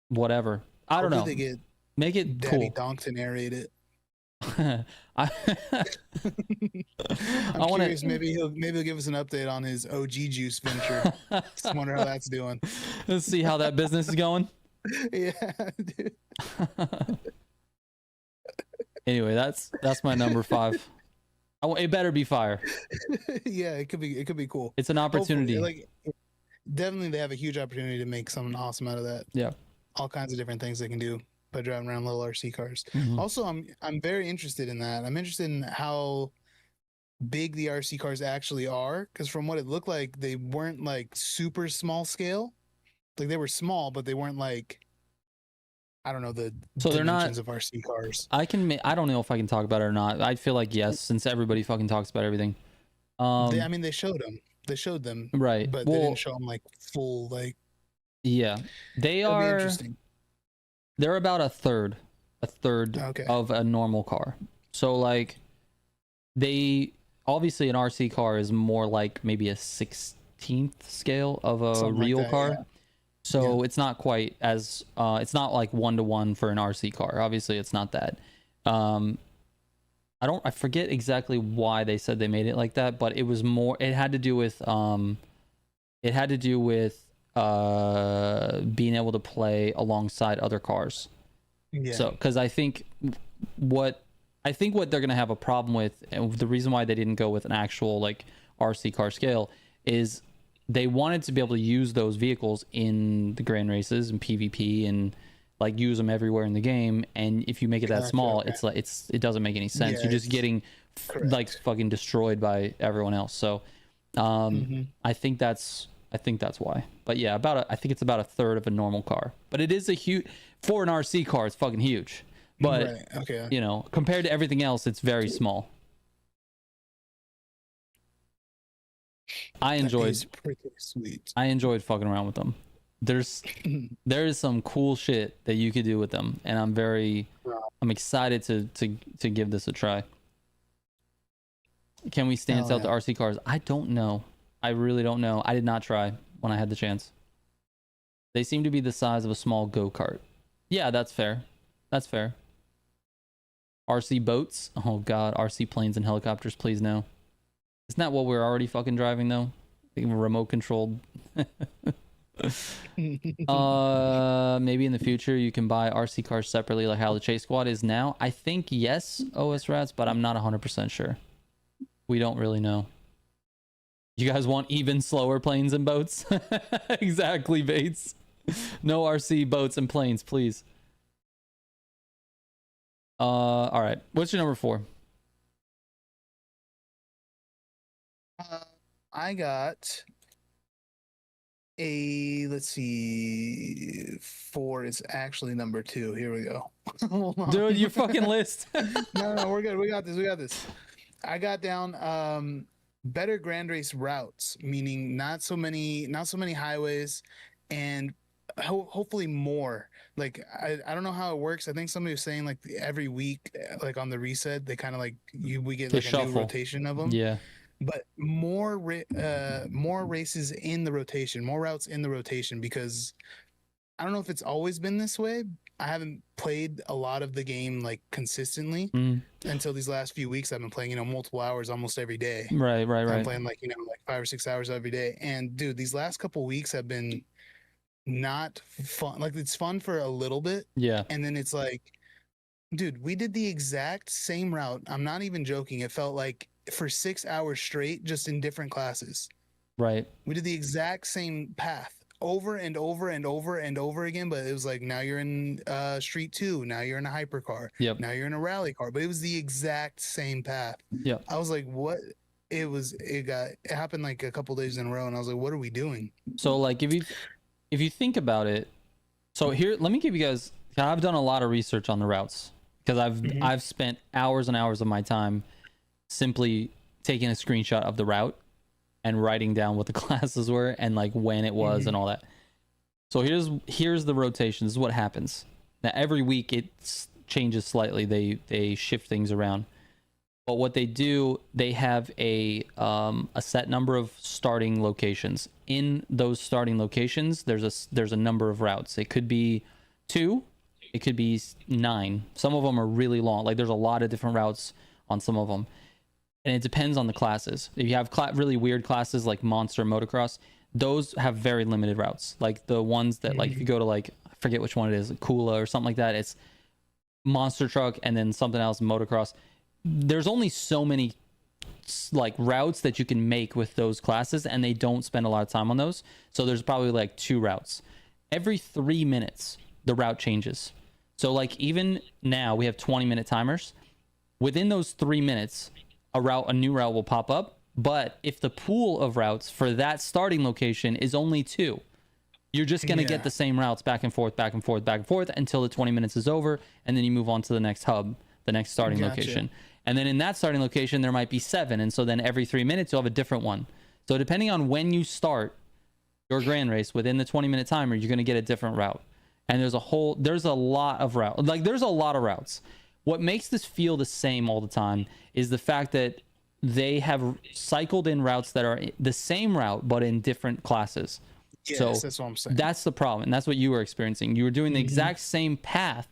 whatever. I don't know. Make it Daddy cool. Donk to narrate it. I'm curious. Maybe he'll give us an update on his OG juice venture. Just wonder how that's doing. Let's see how that business is going. Yeah, dude. Anyway, that's my number 5. It better be fire. Yeah, it could be cool. It's an opportunity. Definitely, they have a huge opportunity to make something awesome out of that. Yeah, all kinds of different things they can do by driving around little RC cars. Mm-hmm. Also, I'm very interested in that. I'm interested in how big the RC cars actually are, because from what it looked like, they weren't like super small scale. Like they were small, but they weren't like, I don't know, the dimensions of RC cars. I don't know if I can talk about it or not. I feel like yes, since everybody fucking talks about everything. They showed them. They showed them, right? But they didn't show them like full like. Yeah, they are. Interesting. They're about a third of a normal car. So like, they obviously an RC car is more like maybe a 16th scale of a Something real like that, car. yeah. So it's not quite as it's not like 1-to-1 for an RC car. Obviously it's not that. I forget exactly why they said they made it like that, but it was more, it had to do with being able to play alongside other cars. Yeah. So because I think what they're gonna have a problem with, and the reason why they didn't go with an actual like RC car scale, is they wanted to be able to use those vehicles in the grand races and PvP and like use them everywhere in the game. And if you make it that small, it's like it doesn't make any sense. Yeah, You're just getting like fucking destroyed by everyone else. So I think that's why. But yeah, I think it's about a third of a normal car. But it is a huge, for an RC car, it's fucking huge. But you know, compared to everything else, it's very small. I enjoyed fucking around with them. There is some cool shit that you could do with them, and I'm excited to give this a try. Can we stance out the RC cars? I don't know. I really don't know. I did not try when I had the chance. They seem to be the size of a small go-kart. Yeah, that's fair. That's fair. RC boats? Oh god, RC planes and helicopters, please no. Isn't that what we're already fucking driving though? Remote controlled. Maybe in the future you can buy RC cars separately like how the Chase Squad is now. I think yes, OS Rats, but I'm not 100% sure. We don't really know. You guys want even slower planes and boats? Exactly, Bates. No RC boats and planes, please. All right. What's your number 4? I got let's see, 4 is actually number 2. Here we go. Dude, your fucking list. No, we're good. We got this. I got down better grand race routes, meaning not so many highways, and hopefully more. Like I don't know how it works. I think somebody was saying like every week, like on the reset, they kind of like we get like a new rotation of them. Yeah. But more races in the rotation, more routes in the rotation, because I don't know if it's always been this way. I haven't played a lot of the game like consistently until these last few weeks. I've been playing, multiple hours almost every day. Right. I'm playing like 5 or 6 hours every day. And dude, these last couple weeks have been not fun. Like it's fun for a little bit. Yeah. And then it's like, dude, we did the exact same route. I'm not even joking. It felt like for 6 hours straight, just in different classes. Right. We did the exact same path over and over and over and over again, but it was like, now you're in Street 2, now you're in a hypercar, now you're in a rally car, but it was the exact same path. Yeah. I was like, what? It happened like a couple days in a row, and I was like, what are we doing? So like if you think about it, so here, let me give you guys, I've done a lot of research on the routes, because I've spent hours and hours of my time simply taking a screenshot of the route and writing down what the classes were and like when it was and all that. So here's the rotation. This is what happens. Now every week it changes slightly. They shift things around. But what they do, they have a set number of starting locations. In those starting locations, there's a number of routes. It could be 2, it could be 9. Some of them are really long. Like there's a lot of different routes on some of them. And it depends on the classes. If you have really weird classes like Monster, Motocross, those have very limited routes. Like the ones that like if you go to like, I forget which one it is, Kula or something like that, it's Monster Truck and then something else, Motocross. There's only so many like routes that you can make with those classes, and they don't spend a lot of time on those. So there's probably like 2 routes. Every 3 minutes, the route changes. So like even now we have 20-minute timers. Within those 3 minutes, a new route will pop up. But if the pool of routes for that starting location is only 2, you're just going to get the same routes back and forth until the 20 minutes is over, and then you move on to the next hub, the next starting location. And then in that starting location, there might be 7. And so then every 3 minutes, you'll have a different one. So depending on when you start your grand race within the 20-minute timer, you're going to get a different route. And there's a lot of routes. Like there's a lot of routes. What makes this feel the same all the time is the fact that they have cycled in routes that are the same route but in different classes. Yes, so that's what I'm saying. That's the problem, and that's what you were experiencing. You were doing the exact same path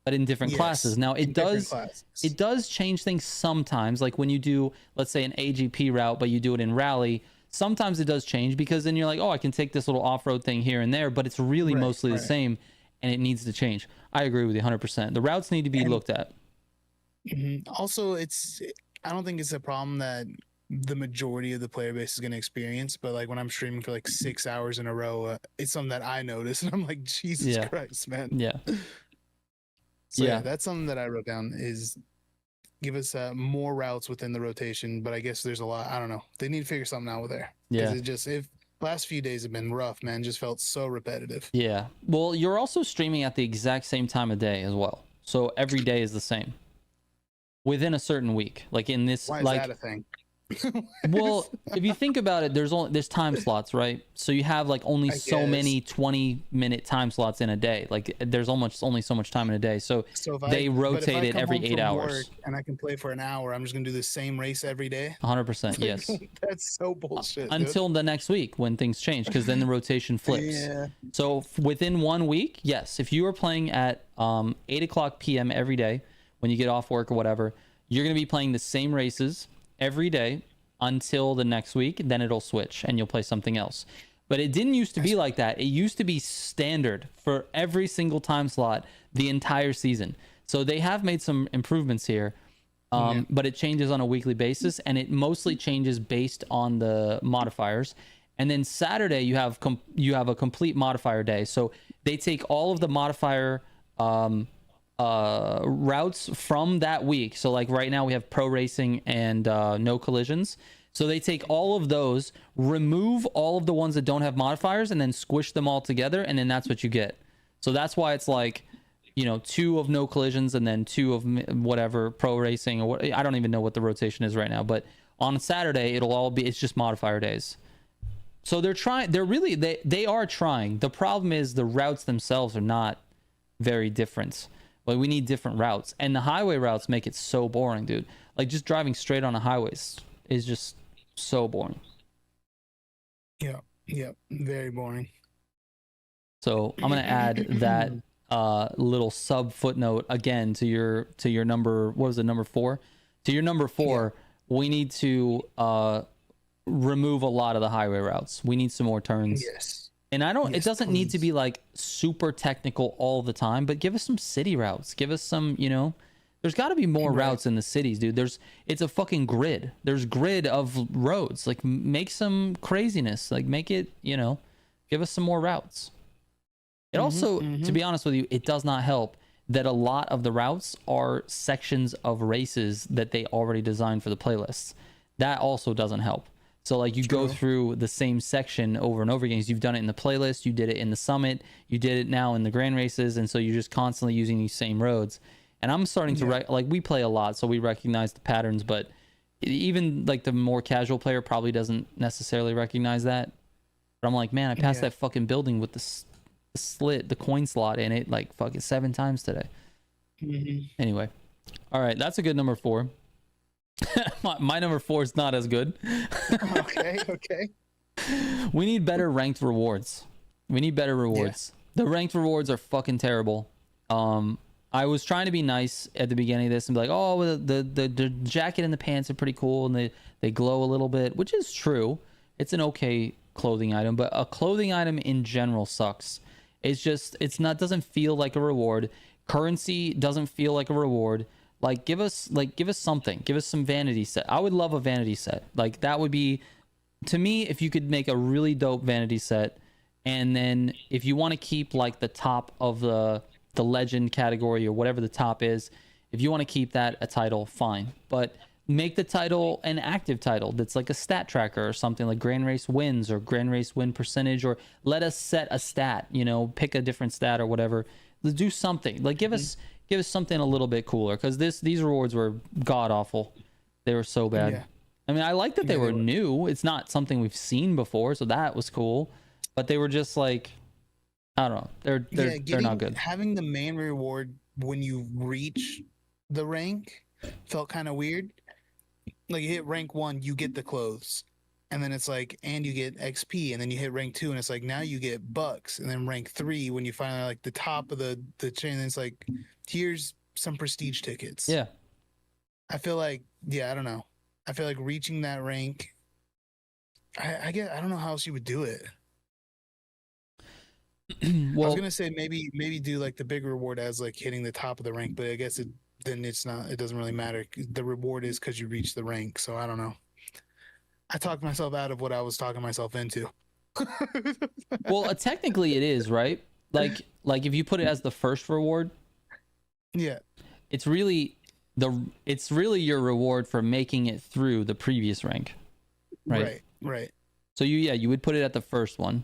but in different classes. Now it does change things sometimes, like when you do, let's say, an AGP route but you do it in rally. Sometimes it does change, because then you're like, oh, I can take this little off-road thing here and there, but it's really mostly the same, and it needs to change. I agree with you 100%. The routes need to be looked at. Also, I don't think it's a problem that the majority of the player base is going to experience, but like when I'm streaming for like 6 hours in a row, it's something that I notice, and I'm like, Jesus Christ, man. Yeah. So yeah, that's something that I wrote down, is give us more routes within the rotation. But I guess there's a lot. I don't know. They need to figure something out with there. Yeah. If last few days have been rough, man, just felt so repetitive. Yeah. Well, you're also streaming at the exact same time of day as well. So every day is the same within a certain week. Like in this, why is that a thing? Well, if you think about it, there's time slots, right? So you have like only so many 20-minute time slots in a day. Like there's almost only so much time in a day. So they rotate it every 8 hours. And I can play for an hour. I'm just gonna do the same race every day. 100%, yes. That's so bullshit. Until the next week when things change, because then the rotation flips. Yeah. So within 1 week, yes, if you are playing at 8:00 p.m. every day when you get off work or whatever, you're gonna be playing the same races every day until the next week. Then it'll switch and you'll play something else. But it didn't used to be like that. It used to be standard for every single time slot the entire season. So they have made some improvements here, but it changes on a weekly basis, and it mostly changes based on the modifiers. And then Saturday you have a complete modifier day. So they take all of the modifier routes from that week. So like right now we have pro racing and no collisions. So they take all of those, remove all of the ones that don't have modifiers, and then squish them all together, and then that's what you get. So that's why it's like, 2 of no collisions and then 2 of whatever pro racing, or what, I don't even know what the rotation is right now, but on Saturday it's just modifier days. So they are trying. The problem is the routes themselves are not very different. Like we need different routes, and the highway routes make it so boring, dude. Like just driving straight on a highway is just so boring. Yeah, very boring. So I'm gonna add that little sub footnote again to your number. What was it, number 4? To your number 4, we need to remove a lot of the highway routes. We need some more turns. Yes. And it doesn't need to be like super technical all the time, but give us some city routes. Give us some, there's got to be more routes in the cities, dude. It's a fucking grid. There's grid of roads. Like make some craziness. Like make it, give us some more routes. It also, to be honest with you, it does not help that a lot of the routes are sections of races that they already designed for the playlists. That also doesn't help. So like you go through the same section over and over again. You've done it in the playlist, you did it in the summit, you did it now in the grand races, and so you're just constantly using these same roads. And I'm starting to like we play a lot, so we recognize the patterns, but even like the more casual player probably doesn't necessarily recognize that. But I'm like, man, I passed that fucking building with the coin slot in it like fucking 7 times today. Anyway, all right, that's a good number 4. My number 4 is not as good. Okay. We need better ranked rewards. The ranked rewards are fucking terrible. I was trying to be nice at the beginning of this and be like, oh, the jacket and the pants are pretty cool, and they glow a little bit, which is true. It's an okay clothing item, but a clothing item in general sucks. Doesn't feel like a reward. Currency doesn't feel like a reward. Like give us something. Give us some vanity set. I would love a vanity set. Like that would be, to me, if you could make a really dope vanity set, and then if you want to keep like the top of the legend category or whatever the top is, if you want to keep that a title, fine. But make the title an active title that's like a stat tracker or something, like grand race wins or grand race win percentage, or let us set a stat, pick a different stat or whatever. Let's do something. Like give us something a little bit cooler, because these rewards were god awful. They were so bad. Yeah. I mean, I like that they were new. It's not something we've seen before, so that was cool. But they were just like, I don't know. They're not good. Having the main reward when you reach the rank felt kind of weird. like you hit rank 1, you get the clothes. And then it's like, and you get XP, and then you hit rank 2, and it's like now you get bucks, and then rank 3 when you finally like the top of the chain, it's like, here's some prestige tickets. Yeah. I feel like, yeah, I don't know. I feel like reaching that rank, I don't know how else you would do it. Well, I was gonna say maybe do like the big reward as like hitting the top of the rank, but I guess then it's not. It doesn't really matter. The reward is because you reach the rank. So I don't know. I talked myself out of what I was talking myself into. Well, technically it is, right? Like if you put it as the first reward, yeah, it's really your reward for making it through the previous rank, right? Right. So you would put it at the first one,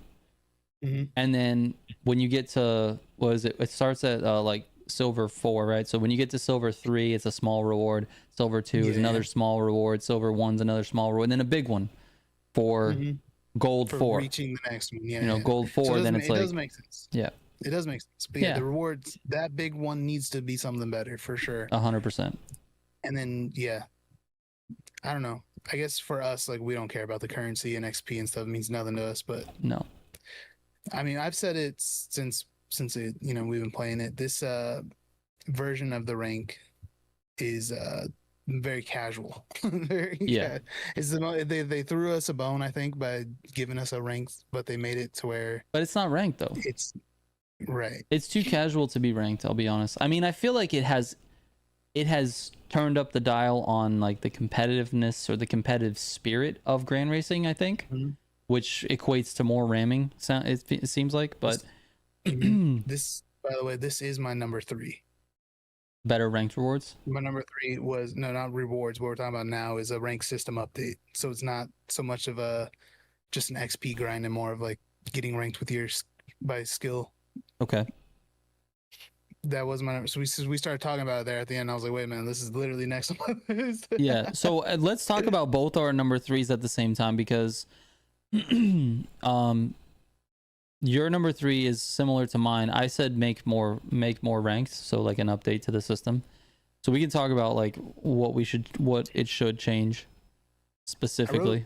and then when you get to it starts at like silver 4, right? So when you get to silver 3, it's a small reward. Silver 2 is another small reward. Silver 1's another small reward, and then a big one for gold for 4. Reaching the next one, gold 4. So then it's like, it does make sense. Yeah, it does make sense. But yeah, the rewards, that big one needs to be something better for sure. 100%. And then I don't know. I guess for us, like, we don't care about the currency and XP and stuff. It means nothing to us. But no, I mean, I've said it since it, we've been playing it. This version of the rank is very casual. They threw us a bone, I think, by giving us a rank, but they made it to where. But it's not ranked though. It's right. It's too casual to be ranked. I'll be honest. I mean, I feel like it has turned up the dial on like the competitiveness or the competitive spirit of Grand Racing, I think, which equates to more ramming. It seems like, but this, by the way, this is my number 3. Better ranked rewards. My number 3 was not rewards. What we're talking about now is a rank system update. So it's not so much of just an XP grind and more of like getting ranked with by skill. Okay. That was my number. So we started talking about it there at the end. I was like, wait a minute, this is literally next on my list. Yeah. So let's talk about both our number 3s at the same time, because your number 3 is similar to mine. I said make more ranked, so like an update to the system. So we can talk about like what it should change specifically.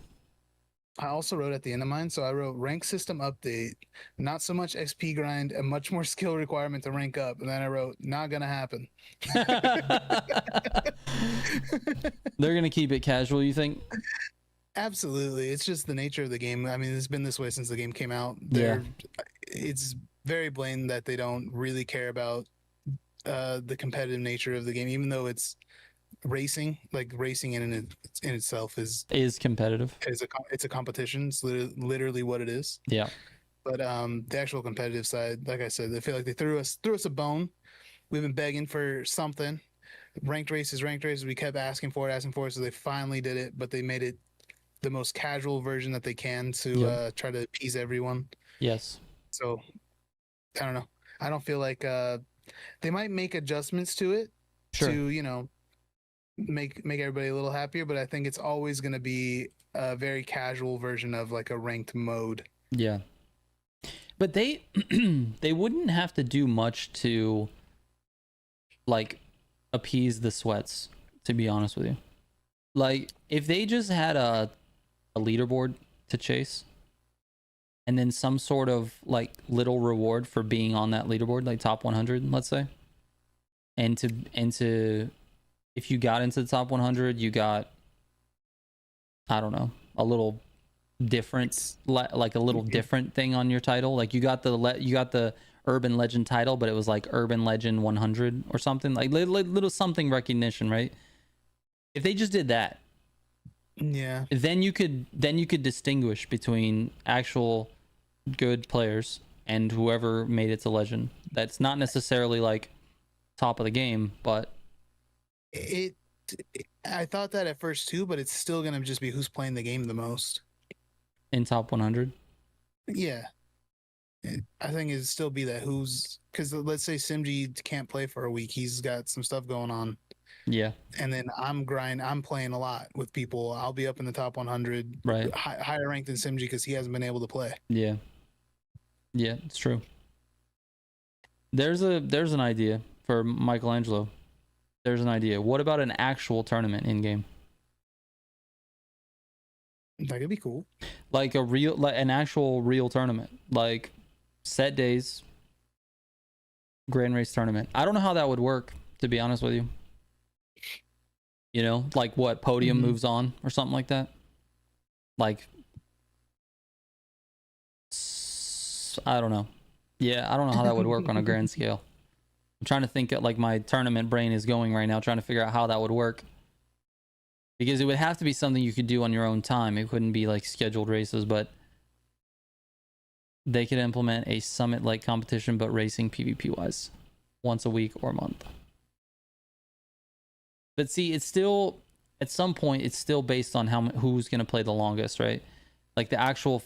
I also wrote at the end of mine, so I wrote rank system update, not so much XP grind, and much more skill requirement to rank up. And then I wrote, not gonna happen. They're gonna keep it casual, you think? Absolutely. It's just the nature of the game. I mean, it's been this way since the game came out. It's very blatant that they don't really care about the competitive nature of the game, even though it's racing. Like, racing in itself is competitive. It's a competition. It's literally what it is. Yeah. But the actual competitive side, like I said, I feel like they threw us a bone. We've been begging for something. Ranked races. We kept asking for it, so they finally did it. But they made it the most casual version that they can to try to appease everyone. Yes. So I don't know. I don't feel like they might make adjustments to it to make everybody a little happier, but I think it's always going to be a very casual version of like a ranked mode. Yeah. But they wouldn't have to do much to like appease the sweats, to be honest with you. Like, if they just had a leaderboard to chase, and then some sort of like little reward for being on that leaderboard, like top 100, let's say, and to if you got into the top 100, you got, I don't know, a little different, like a little different thing on your title. Like you got the urban legend title, but it was like urban legend 100 or something, like little something recognition, right? If they just did that, then you could distinguish between actual good players and whoever made it to legend. That's not necessarily like top of the game, but I thought that at first too, but it's still gonna just be who's playing the game the most in top 100. Yeah, I think it'd still be that because let's say Simji can't play for a week, he's got some stuff going on. Yeah. And then I'm playing a lot with people. I'll be up in the top 100, right? Higher ranked than Simji because he hasn't been able to play. Yeah, it's true. There's an idea for Michelangelo. There's an idea. What about an actual tournament in game? That could be cool. Like an actual real tournament, like set days, grand race tournament. I don't know how that would work, to be honest with you. You know, like what, podium moves on or something like that. Like, I don't know. Yeah, I don't know how that would work on a grand scale. I'm trying to think, like my tournament brain is going right now, trying to figure out how that would work. Because it would have to be something you could do on your own time. It couldn't be like scheduled races, but they could implement a summit-like competition, but racing PvP-wise, once a week or a month. But see, it's still, at some point, it's still based on who's going to play the longest, right? Like the actual...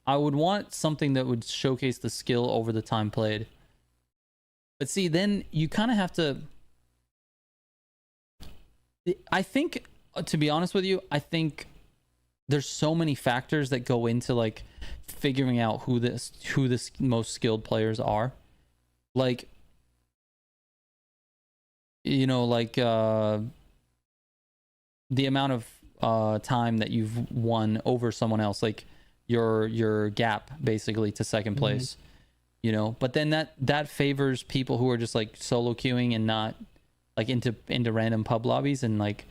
I would want something that would showcase the skill over the time played. But see, then you kind of have to... I think, to be honest with you, I think there's so many factors that go into like figuring out who the most skilled players are. Like, you know, like the amount of time that you've won over someone else, like your gap basically to second place. You know, but then that favors people who are just like solo queuing and not like into random pub lobbies and like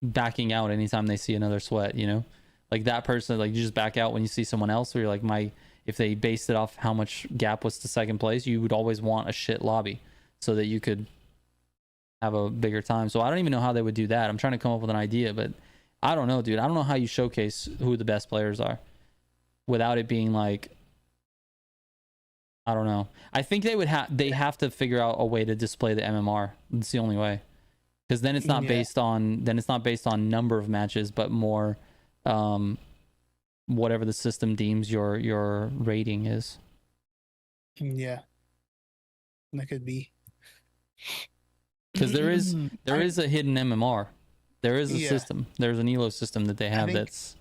backing out anytime they see another sweat, you know? Like that person, like you just back out when you see someone else, or you're like, if they based it off how much gap was to second place, you would always want a shit lobby so that you could have a bigger time. So I don't even know how they would do that. I'm trying to come up with an idea, but I don't know, dude. I don't know how you showcase who the best players are without it being like, I don't know. I think they have to figure out a way to display the MMR. It's the only way, because then it's not based on number of matches, but more whatever the system deems your rating is. Yeah, that could be. Because there is a hidden MMR. There is a system. There's an ELO system that they have that's.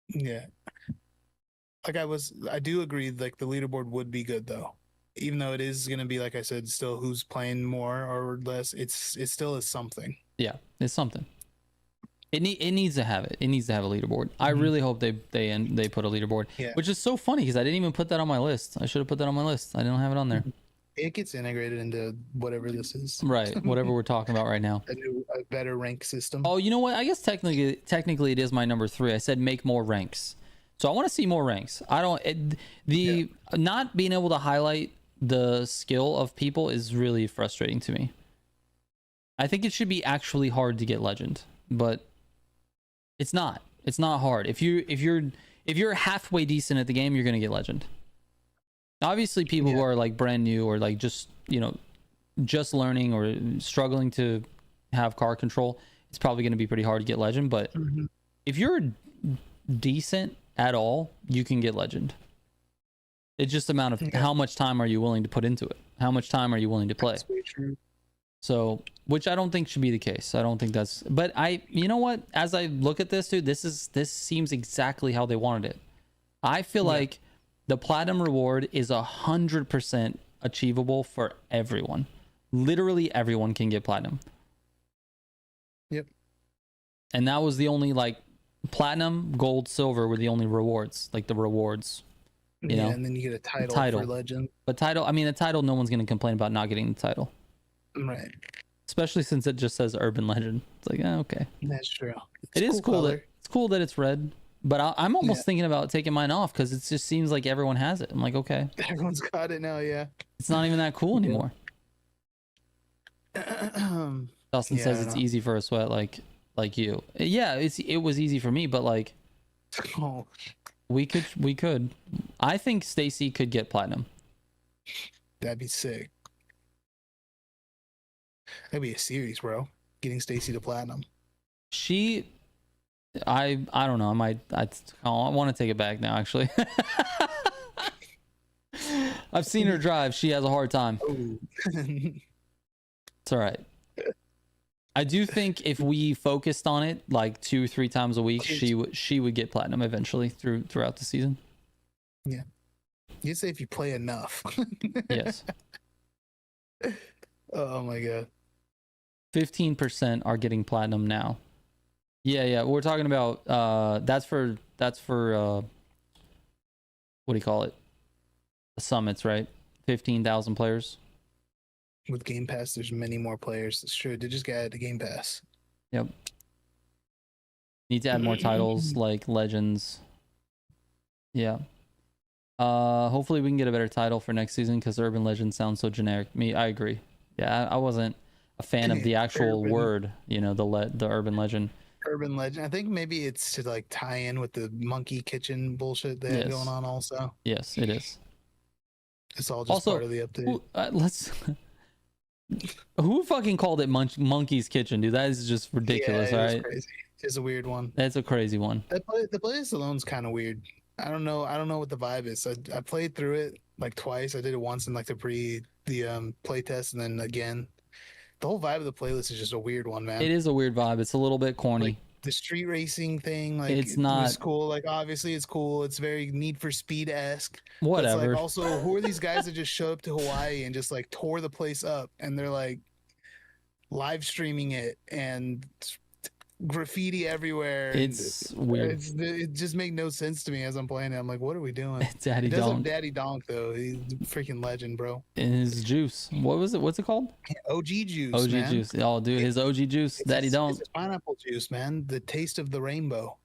Yeah. Like I do agree, like the leaderboard would be good though. Even though it is going to be, like I said, still who's playing more or less, it still is something. Yeah, it's something. It needs to have it. It needs to have a leaderboard. I really hope they put a leaderboard. Yeah. Which is so funny because I didn't even put that on my list. I should have put that on my list. I didn't have it on there. It gets integrated into whatever this is. Right, whatever we're talking about right now. A better rank system. Oh, you know what? I guess technically it is my number 3. I said make more ranks. So I want to see more ranks. Not being able to highlight the skill of people is really frustrating to me. I think it should be actually hard to get legend, but it's not. It's not hard. If you're halfway decent at the game, you're gonna get legend. Obviously, people who are like brand new or like just just learning or struggling to have car control, it's probably gonna be pretty hard to get legend. But if you're decent at all, you can get legend. It's just a amount of how much time are you willing to put into it? How much time are you willing to play? So, which I don't think should be the case. I don't think that's, but you know what? As I look at this, dude, this seems exactly how they wanted it. I feel like the platinum reward is 100% achievable for everyone. Literally everyone can get platinum. Yep. And that was the only like platinum, gold, silver were the only rewards, like the rewards. You know? And then you get a title for legend. But the title, no one's going to complain about not getting the title. Right. Especially since it just says urban legend. It's like, okay. That's true. It's cool that it's red, but I'm almost thinking about taking mine off because it just seems like everyone has it. I'm like, okay. Everyone's got it now, yeah. It's not even that cool anymore. Dustin says it's easy for a sweat like you. Yeah, it was easy for me, but like we could. I think Stacy could get platinum. That'd be sick. That'd be a series, bro. Getting Stacy to platinum. I don't know. I want to take it back now, actually. I've seen her drive. She has a hard time. It's all right. I do think if we focused on it like 2-3 times a week, she would get platinum eventually throughout the season. Yeah. You say if you play enough. Yes. Oh my god. 15% are getting platinum now. Yeah. We're talking about that's for what do you call it? The summits, right? 15,000 players. With Game Pass, there's many more players. It's true. They just got added to Game Pass. Yep. Need to add more titles like Legends. Yeah. Hopefully we can get a better title for next season because Urban Legend sounds so generic. I agree. Yeah, I wasn't a fan of the actual word, you know, the Urban Legend. Urban Legend. I think maybe it's to like tie in with the Monkey Kitchen bullshit they had going on also. Yes, it is. It's all just also, part of the update. Who fucking called it Monkey's Kitchen, dude? That is just ridiculous, right? Crazy. It's a weird one. That's a crazy one. The playlist alone's kind of weird. I don't know what the vibe is. I played through it like twice. I did it once in like the play test, and then again. The whole vibe of the playlist is just a weird one, man. It is a weird vibe. It's a little bit corny. Like the street racing thing, like it's not. It's cool. Like obviously it's cool. It's very Need for Speed-esque. Whatever. It's like also, who are these guys that just showed up to Hawaii and just like tore the place up, and they're like live streaming it and graffiti everywhere. It's weird. It just makes no sense to me as I'm playing it. I'm like, what are we doing? Daddy Donk. Daddy Donk though. He's a freaking legend, bro. And his juice. What was it? What's it called? OG juice. OG man. juice. Oh, dude, his OG juice. Daddy Donk. It's pineapple juice, man. The taste of the rainbow.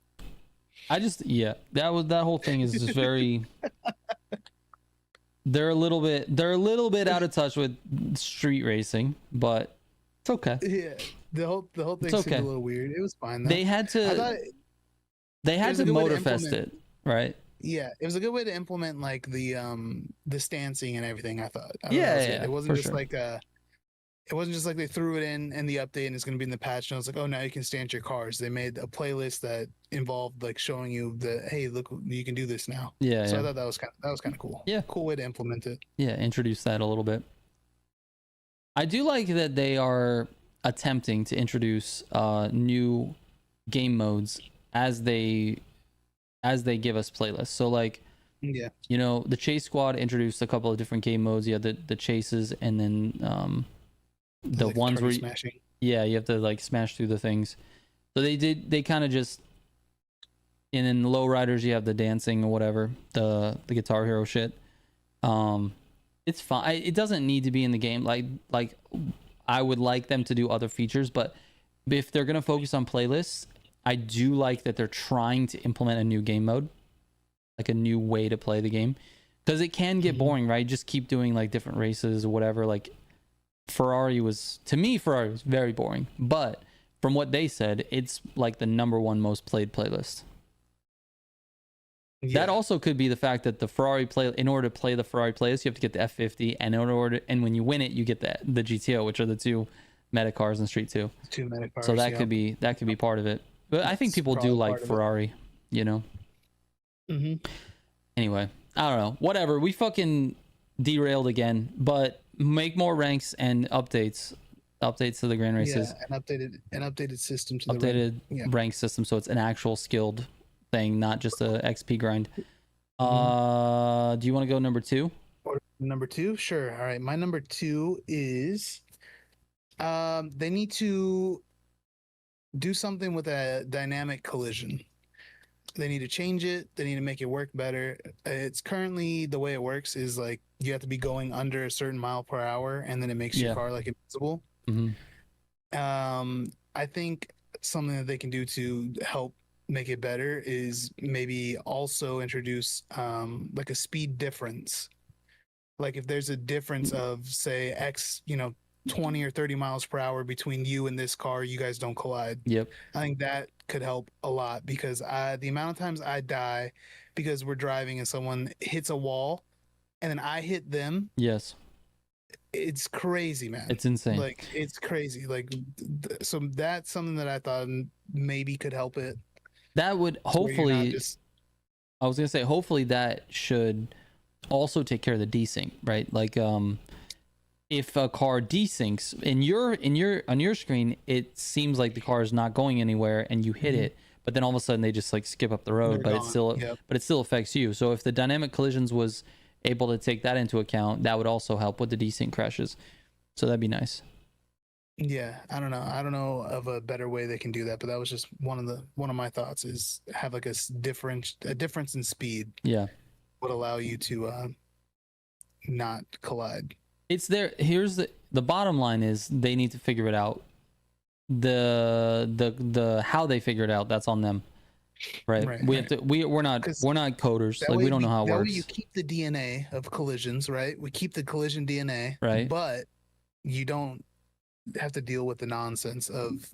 That whole thing is just very. They're a little bit out of touch with street racing, but it's okay. Yeah. The whole thing seemed a little weird. It was fine though. They had to motorfest it, right? Yeah, it was a good way to implement like the stancing and everything. I thought. It wasn't just like it wasn't just like they threw it in the update and it's going to be in the patch. And I was like, oh, now you can stance your cars. They made a playlist that involved like showing you that, hey, look, you can do this now. Yeah. So I thought that was kind of cool. Yeah, cool way to implement it. Yeah, introduce that a little bit. I do like that they are attempting to introduce new game modes as they give us playlists. So like, yeah, you know, the Chase Squad introduced a couple of different game modes. You have the chases, and then the like ones where you have to like smash through the things. So they kind of just, and then the low riders you have the dancing or whatever, the Guitar Hero shit. It's fine. It doesn't need to be in the game. Like I would like them to do other features, but if they're going to focus on playlists, I do like that they're trying to implement a new game mode, like a new way to play the game, because it can get boring, right? Just keep doing like different races or whatever. Like Ferrari was very boring, but from what they said, it's like the #1 most played playlist. Yeah. That also could be the fact that the Ferrari in order to play the Ferrari playlist, you have to get the F50, and when you win it, you get the GTO, which are the two meta cars in Street 2. Two meta cars. So that could be part of it. But I think people do like Ferrari, you know. Anyway, I don't know. Whatever. We fucking derailed again, but make more ranks and updates to the Grand Races. Yeah, an updated system to the rank system, so it's an actual skilled thing, not just a XP grind. Do you want to go number 2? Number 2, sure. All right, my number 2 is they need to do something with a dynamic collision. They need to change it. They need to make it work better. It's currently, the way it works is like you have to be going under a certain mile per hour, and then it makes your car like invisible. I think something that they can do to help make it better is maybe also introduce like a speed difference. Like if there's a difference of say X, 20 or 30 miles per hour between you and this car, you guys don't collide. Yep. I think that could help a lot, because the amount of times I die because we're driving and someone hits a wall and then I hit them. Yes. It's crazy, man. It's insane. Like it's crazy. Like so that's something that I thought maybe could help it. That would hopefully, I was gonna say, hopefully that should also take care of the desync, right? Like, if a car desyncs on your screen, it seems like the car is not going anywhere, and you hit it, but then all of a sudden they just like skip up the road, but it still affects you. So if the dynamic collisions was able to take that into account, that would also help with the desync crashes. So that'd be nice. Yeah, I don't know. I don't know of a better way they can do that, but that was just one of my thoughts is have like a difference in speed Yeah. would allow you to not collide. It's there. Here's the bottom line is they need to figure it out. The how they figure it out, that's on them. Right. We have to we're not coders. Like we don't know how it works. That way you keep the DNA of collisions, right? We keep the collision DNA, right? But you don't have to deal with the nonsense of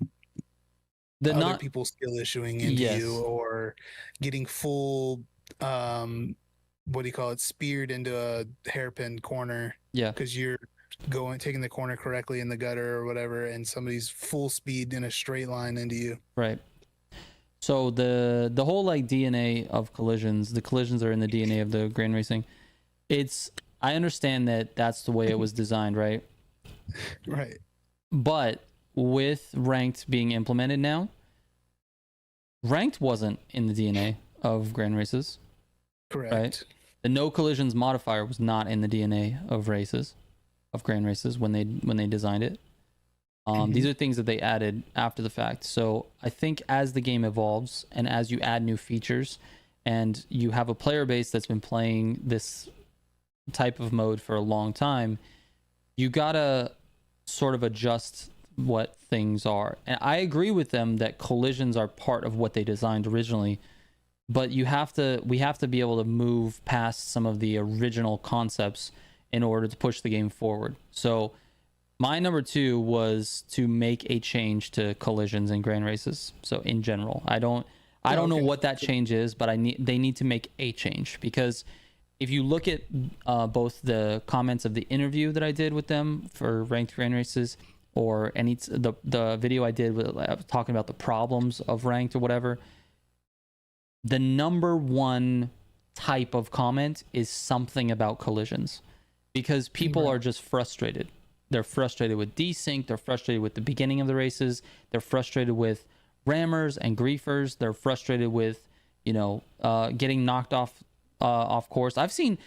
other people skill issuing into you or getting full what do you call it, speared into a hairpin corner. Yeah. Because you're taking the corner correctly in the gutter or whatever, and somebody's full speed in a straight line into you. Right. So the whole like DNA of collisions, the collisions are in the DNA of the grain racing. I understand that that's the way it was designed, right? Right. But with ranked being implemented now, ranked wasn't in the DNA of grain races. Correct. Right? The no collisions modifier was not in the DNA of grain races when they designed it. These are things that they added after the fact. So I think as the game evolves and as you add new features and you have a player base that's been playing this type of mode for a long time, you gotta sort of adjust what things are. And I agree with them that collisions are part of what they designed originally, but we have to be able to move past some of the original concepts in order to push the game forward. So my number 2 was to make a change to collisions in grain races. So in general, I don't know what that change is, but they need to make a change, because if you look at both the comments of the interview that I did with them for ranked grain races, or the video I did with talking about the problems of ranked or whatever, the number 1 type of comment is something about collisions, because people are just frustrated. They're frustrated with desync. They're frustrated with the beginning of the races. They're frustrated with rammers and griefers. They're frustrated with, getting knocked off course. I've seen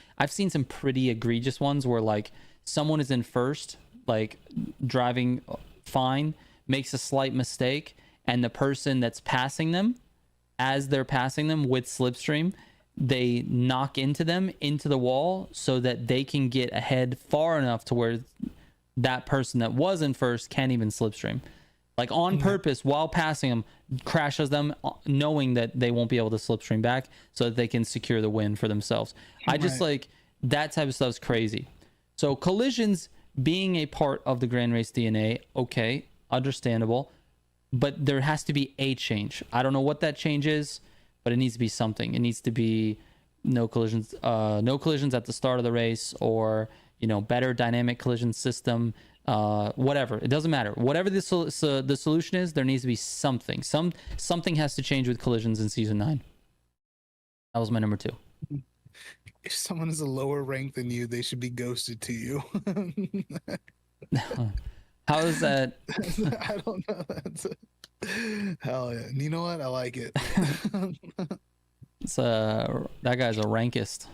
some pretty egregious ones where like someone is in first, like driving fine, makes a slight mistake, and the person that's passing them, as they're passing them with slipstream, they knock into them into the wall so that they can get ahead far enough to where that person that was in first can't even slipstream, like on purpose, while passing them, crashes them, knowing that they won't be able to slipstream back so that they can secure the win for themselves. I just like that type of stuff's crazy. So collisions being a part of the Grand Race DNA, okay, understandable, but there has to be a change. I don't know what that change is, but it needs to be something. It needs to be no collisions at the start of the race, or better dynamic collision system, whatever. It doesn't matter. Whatever the solution is, there needs to be something. Something has to change with collisions in Season 9. That was my number 2. If someone is a lower rank than you, they should be ghosted to you. How is that? I don't know. Hell yeah. You know what? I like it. That guy's a rankist.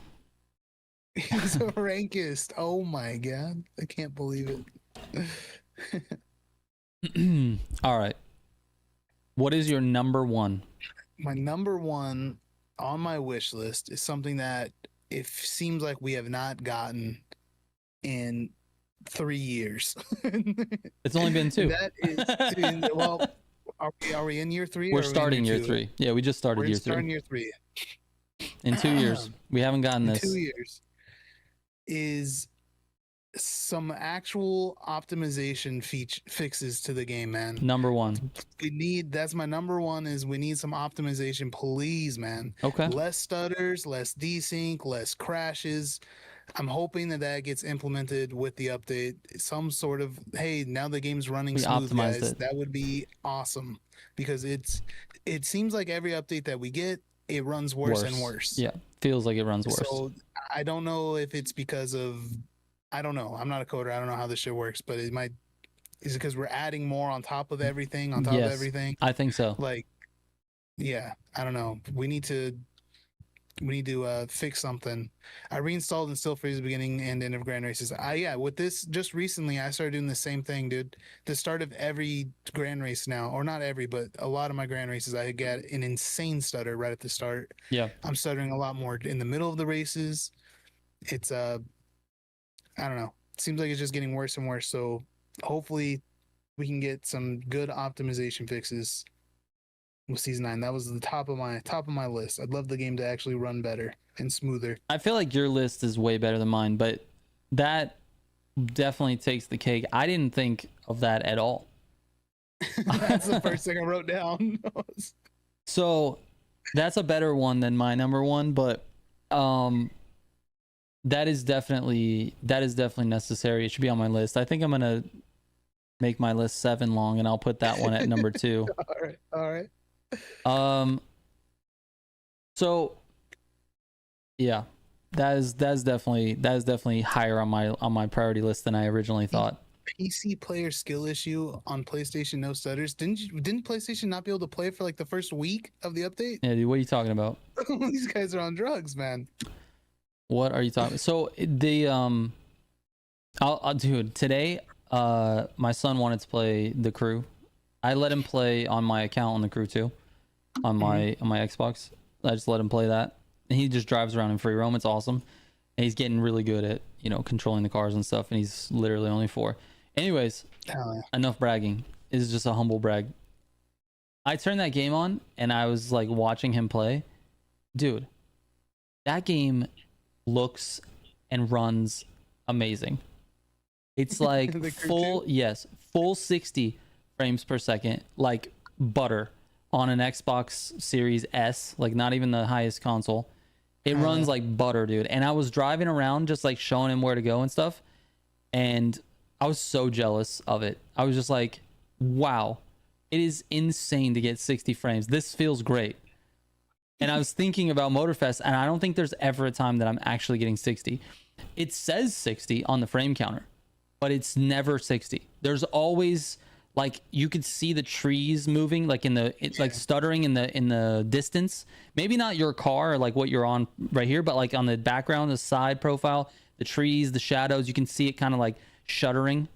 He's a rankist. Oh my god. I can't believe it. All right. What is your number 1? My number 1 on my wish list is something that it seems like we have not gotten in 3 years. It's only been 2. That is, well, are we in year 3? We're starting year 3. Yeah, we just started year 3. We're starting year 3. In 2 years. We haven't gotten this. 2 years is some actual optimization fixes to the game, man. Number 1. That's my number 1 is we need some optimization, please, man. Okay. Less stutters, less desync, less crashes. I'm hoping that gets implemented with the update. Some sort of, hey, now the game's running smooth, guys. That would be awesome, because it seems like every update that we get, it runs worse and worse. Yeah, feels like it runs worse. So I don't know if it's because of, I don't know. I'm not a coder. I don't know how this shit works, but is it because we're adding more on top of everything, I think so. Like, yeah, I don't know. We need to We need to fix something. I reinstalled and still freezes the beginning and end of Grand Races. Yeah, with this just recently, I started doing the same thing, dude. The start of every Grand Race now, or not every, but a lot of my Grand Races, I get an insane stutter right at the start. Yeah. I'm stuttering a lot more in the middle of the races. It's I don't know. It seems like it's just getting worse and worse. So hopefully we can get some good optimization fixes with season 9. That was the top of my list. I'd love the game to actually run better and smoother. I feel like your list is way better than mine, but that definitely takes the cake. I didn't think of that at all. That's the first thing I wrote down. So that's a better one than my number one, but that is definitely necessary. It should be on my list. I think I'm gonna make my list 7 long, and I'll put that one at number 2. All right. So yeah, that is definitely higher on my priority list than I originally thought. PC player skill issue on PlayStation, no stutters. Didn't PlayStation not be able to play for like the first week of the update? Yeah, dude, what are you talking about? These guys are on drugs, man. What are you talking about? So the I'll dude, today my son wanted to play The Crew. I let him play on my account on The Crew too. On my Xbox. I just let him play that. And he just drives around in free roam. It's awesome. And he's getting really good at, controlling the cars and stuff, and he's literally only 4. Anyways, enough bragging. It's just a humble brag. I turned that game on and I was like watching him play. Dude, that game looks and runs amazing. It's like full 60 frames per second, like butter on an Xbox Series S, like not even the highest console. It runs like butter, dude. And I was driving around just like showing him where to go and stuff, and I was so jealous of it. I was just like, wow, it is insane to get 60 frames. This feels great. And I was thinking about Motorfest, and I don't think there's ever a time that I'm actually getting 60. It says 60 on the frame counter, but it's never 60. There's always, like, you could see the trees moving, like like stuttering in the distance. Maybe not your car or like what you're on right here, but like on the background, the side profile, the trees, the shadows, you can see it kind of like shuddering.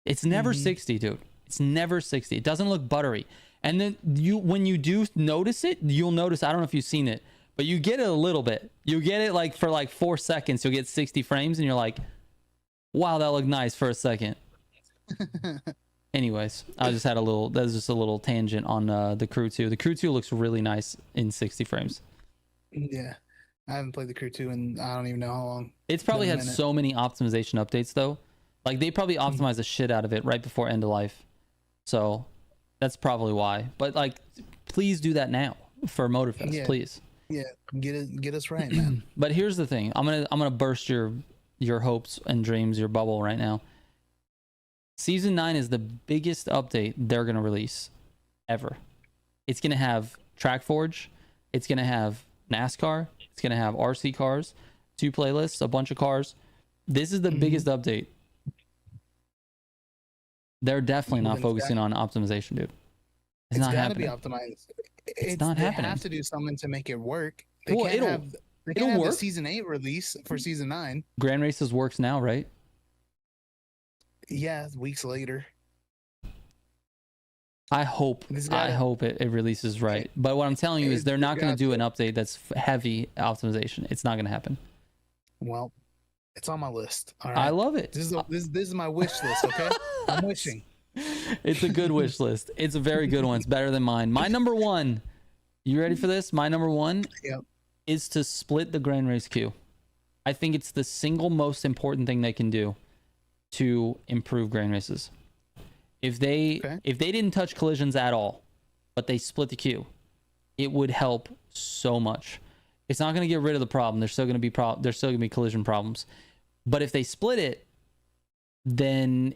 It's never 60, dude. It's never 60. It doesn't look buttery. And then when you do notice it, you'll notice, I don't know if you've seen it, but you get it a little bit. You get it like for like 4 seconds, you'll get 60 frames and you're like, wow, that looked nice for a second. Anyways, that's just a little tangent on The Crew 2. The Crew 2 looks really nice in 60 frames. Yeah. I haven't played The Crew 2 in I don't even know how long. It's probably had so many optimization updates though. Like they probably optimized the shit out of it right before end of life. So that's probably why. But like, please do that now for Motorfest, please. Yeah, get us right, man. But here's the thing. I'm gonna burst your hopes and dreams, your bubble right now. Season 9 is the biggest update they're gonna release ever. It's gonna have Track Forge, it's gonna have NASCAR, it's gonna have RC cars, 2 playlists, a bunch of cars. This is the biggest update. They're definitely not focusing on optimization, dude. It's not happening. It's gotta be optimized. It's not happening. They have to do something to make it work. They can't have the season 8 release for season 9. Grand Races works now, right? Yeah, weeks later. I hope it releases right. But what I'm telling you is they're not going to do an update that's heavy optimization. It's not going to happen. Well, it's on my list. All right. I love it. This is my wish list, okay? I'm wishing. It's a good wish list. It's a very good one. It's better than mine. My number 1. You ready for this? My number 1 is to split the Grand Race queue. I think it's the single most important thing they can do to improve Grand Races. If they didn't touch collisions at all, but they split the queue, it would help so much. It's not going to get rid of the problem. There's still going to be collision problems. But if they split it, then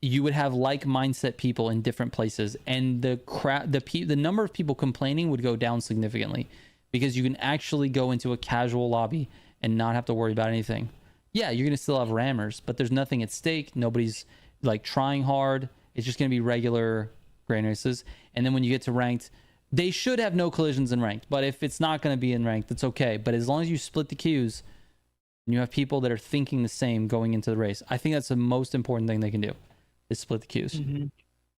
you would have like mindset people in different places, and the number of people complaining would go down significantly, because you can actually go into a casual lobby and not have to worry about anything. Yeah, you're going to still have rammers, but there's nothing at stake. Nobody's like trying hard. It's just going to be regular Grand Races. And then when you get to ranked, they should have no collisions in ranked, but if it's not going to be in ranked, that's okay. But as long as you split the queues and you have people that are thinking the same going into the race, I think that's the most important thing they can do, is split the queues.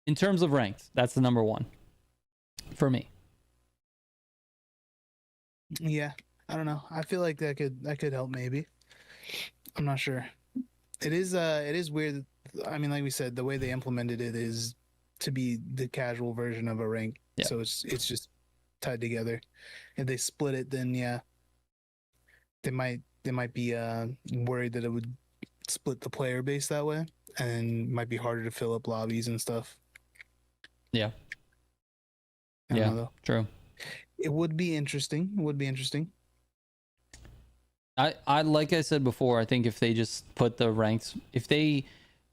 In terms of ranked, that's the number one for me. Yeah, I don't know. I feel like that could help maybe. I'm not sure. It is weird. I mean, like we said, the way they implemented it is to be the casual version of a rank. Yeah. So it's just tied together. If they split it, then yeah, they might be worried that it would split the player base that way, and might be harder to fill up lobbies and stuff. Yeah. True. It would be interesting. I like I said before, I think if they just put the ranked,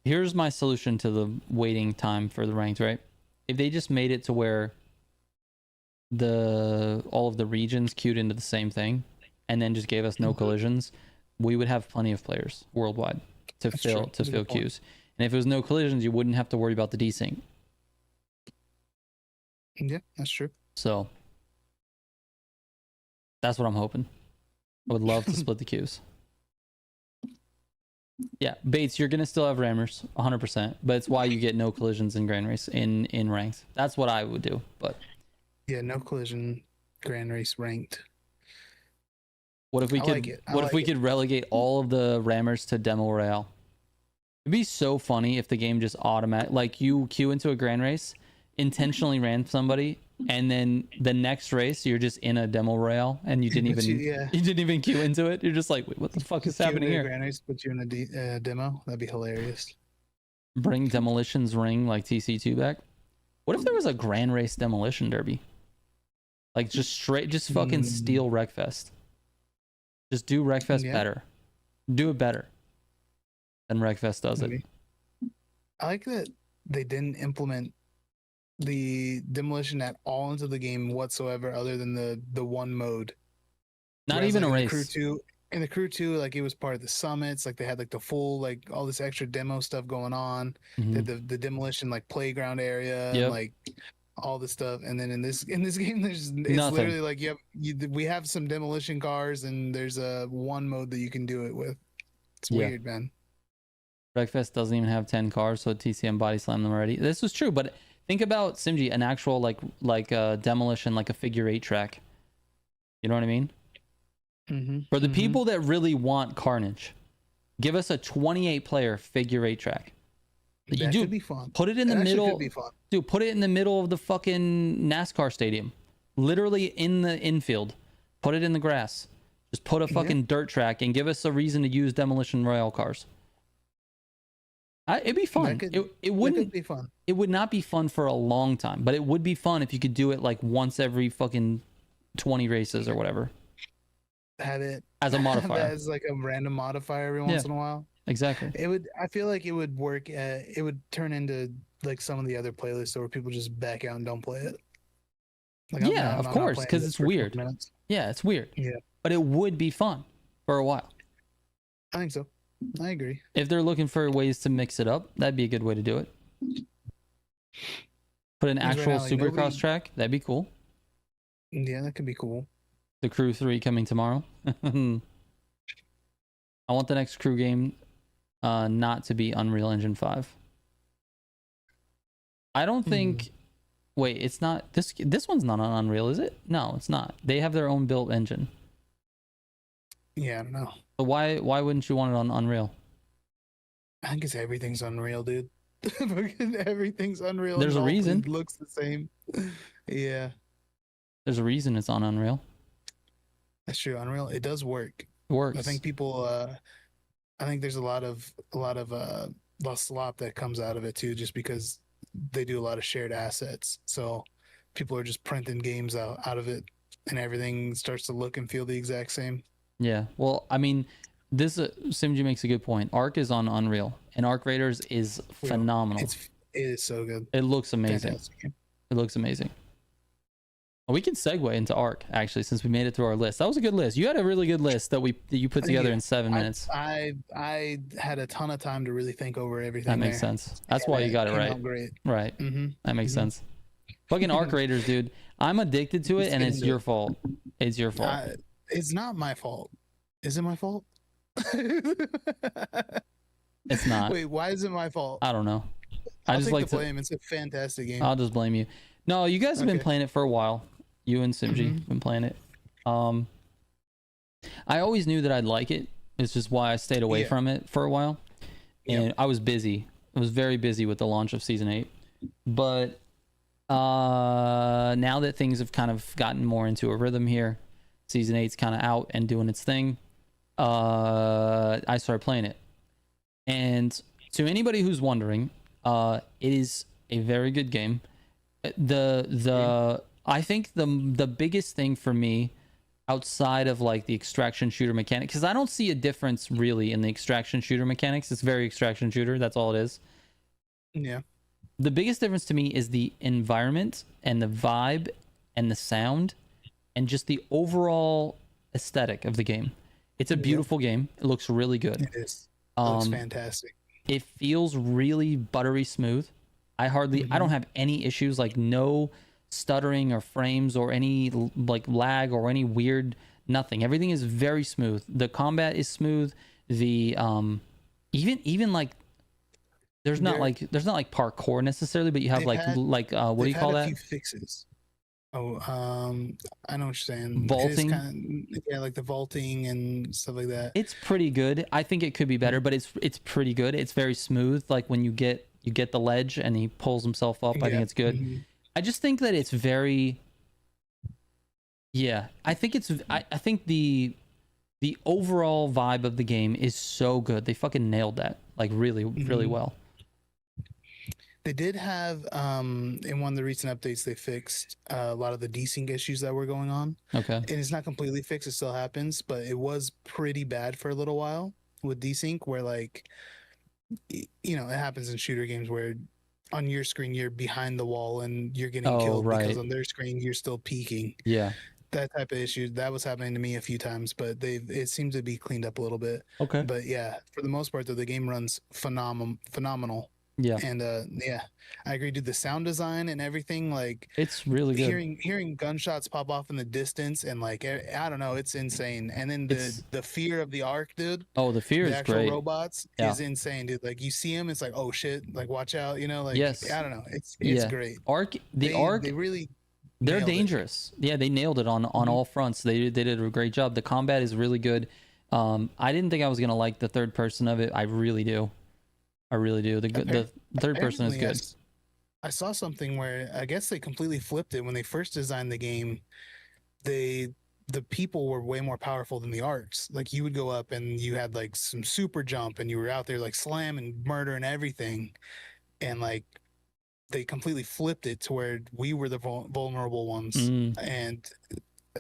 here's my solution to the waiting time for the ranked, right? If they just made it to where all of the regions queued into the same thing and then just gave us no collisions, we would have plenty of players worldwide to fill queues. And if it was no collisions, you wouldn't have to worry about the desync. Yeah, that's true. So that's what I'm hoping. I would love to split the queues. Yeah, Bates, you're gonna still have rammers 100%, but it's why you get no collisions in Grand Race in ranked. That's what I would do. But yeah, no collision Grand Race ranked. What if we could relegate all of the rammers to Demo Royale? It'd be so funny if the game just like you queue into a Grand Race, intentionally ran somebody, and then the next race you're just in a Demo Royale and you didn't even queue into it. You're just like, wait, what the fuck is happening here? Grand Race, put you in a demo. That'd be hilarious. Bring Demolition's ring like TC2 back. What if there was a Grand Race Demolition Derby? Like just fucking steal Wreckfest. Just do Wreckfest better. Do it better than Wreckfest does it. I like that they didn't implement the demolition at all into the game whatsoever, other than the one mode. Not even a race. In the crew 2, like it was part of the summits. Like they had like the full, like all this extra demo stuff going on. The demolition like playground area, and, like all this stuff. And then in this game, it's literally like we have some demolition cars, and there's a one mode that you can do it with. It's weird, man. Wreckfest doesn't even have 10 cars, so TCM body slammed them already. This was true, but think about Simji, an actual like demolition, like a figure 8 track. You know what I mean? For the people that really want carnage, give us a 28 player figure 8 track. That could be fun. Put it in the middle. Dude, put it in the middle of the fucking NASCAR stadium. Literally in the infield. Put it in the grass. Just put a fucking dirt track and give us a reason to use Demolition Royale cars. It'd be fun. It wouldn't be fun. It would not be fun for a long time, but it would be fun if you could do it like once every fucking 20 races or whatever. Have it as a modifier. As like a random modifier every once in a while. Exactly. I feel like it would work. It would turn into like some of the other playlists where people just back out and don't play it. Like, of course, because it's weird. Yeah, it's weird. Yeah, but it would be fun for a while. I think so. I agree. If they're looking for ways to mix it up, that'd be a good way to do it. Put an actual Supercross track. That'd be cool. Yeah, that could be cool. The Crew 3 coming tomorrow. I want the next Crew game not to be Unreal Engine 5. I don't think... Wait, it's not... This one's not on Unreal, is it? No, it's not. They have their own built engine. Yeah, I don't know. But why wouldn't you want it on Unreal? I think it's everything's Unreal, dude. Everything's Unreal. There's a reason. It looks the same. Yeah. There's a reason it's on Unreal. That's true. Unreal, it does work. It works. I think people I think there's a lot of slop that comes out of it too, just because they do a lot of shared assets. So people are just printing games out of it, and everything starts to look and feel the exact same. Yeah. Well, I mean, this Simji makes a good point. Arc is on Unreal, and Arc Raiders is phenomenal. It is so good. It looks amazing. It looks amazing. Well, we can segue into Arc, actually, since we made it through our list. That was a good list. You had a really good list that you put together in 7 minutes. I had a ton of time to really think over everything. That makes sense. That's why you got it right. Great. Right. That makes sense. Fucking Arc Raiders, dude. I'm addicted to it, and it's your fault. It's your fault. It's not my fault. Is it my fault? It's not. Wait, why is it my fault? I don't know. I'll just take the blame. It's a fantastic game. I'll just blame you. No, you guys have been playing it for a while. You and Simji have been playing it. I always knew that I'd like it. It's just why I stayed away from it for a while. And I was busy. I was very busy with the launch of Season 8. But now that things have kind of gotten more into a rhythm here, Season 8's kind of out and doing its thing, I started playing it. And to anybody who's wondering, it is a very good game. I think the biggest thing for me, outside of like the extraction shooter mechanic, because I don't see a difference really in the extraction shooter mechanics. It's very extraction shooter. That's all it is. Yeah. The biggest difference to me is the environment and the vibe and the sound and just the overall aesthetic of the game. It's a beautiful game. It looks really good. It is. It looks fantastic. It feels really buttery smooth. I don't have any issues, like no stuttering or frames or any like lag or any weird nothing. Everything is very smooth. The combat is smooth. The even like there's not like parkour necessarily, but you have what do you call that? A few fixes. Oh, I know what you're saying. Vaulting. Like the vaulting and stuff like that. It's pretty good. I think it could be better, but it's pretty good. It's very smooth. Like when you get the ledge and he pulls himself up. I think it's good. I just think that it's very. Yeah, I think the overall vibe of the game is so good. They fucking nailed that, like really, really well. They did have in one of the recent updates, they fixed a lot of the desync issues that were going on. Okay. And it's not completely fixed, it still happens, but it was pretty bad for a little while with desync, where like, you know, it happens in shooter games where on your screen you're behind the wall and you're getting killed because on their screen you're still peeking. Yeah. That type of issue that was happening to me a few times, but it seems to be cleaned up a little bit. Okay. But yeah, for the most part though, the game runs phenomenal. Yeah. And yeah, I agree, dude. The sound design and everything, like it's really good. Hearing gunshots pop off in the distance and like I don't know, it's insane. And then the fear of the Ark, dude. Oh, the fear is great. Robots is insane, dude. Like you see them, it's like, oh shit, like watch out, you know, like I don't know, it's great. Ark, they really they're dangerous. Yeah, they nailed it on all fronts. They did a great job. The combat is really good. I didn't think I was gonna like the third person of it. I really do. The third person is good. I saw something where I guess they completely flipped it when they first designed the game. The people were way more powerful than the Arcs. Like you would go up and you had like some super jump and you were out there like slamming, murdering everything, and like they completely flipped it to where we were the vulnerable ones. And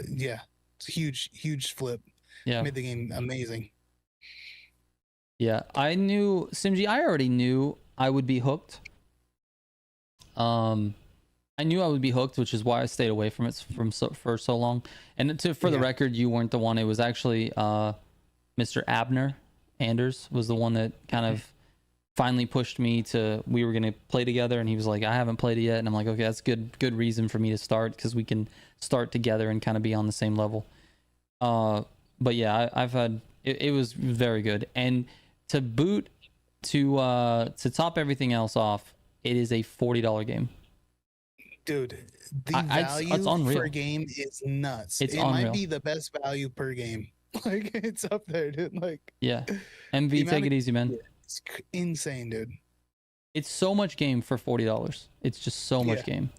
yeah, it's a huge flip. Yeah, made the game amazing. Yeah, I knew, Simji, I already knew I would be hooked. I knew I would be hooked, which is why I stayed away from it for so long. And for the record, you weren't the one. It was actually Mr. Abner Anders was the one that kind of finally pushed me to, we were going to play together, and he was like, I haven't played it yet. And I'm like, okay, that's good reason for me to start, because we can start together and kind of be on the same level. But yeah, I've had, it was very good. And to boot, to top everything else off, it is a $40 game. Dude, the value for a game is nuts. It might be the best value per game. Like, it's up there, dude. Like, yeah. MV, take it easy, man. It's insane, dude. It's so much game for $40. It's just so much game.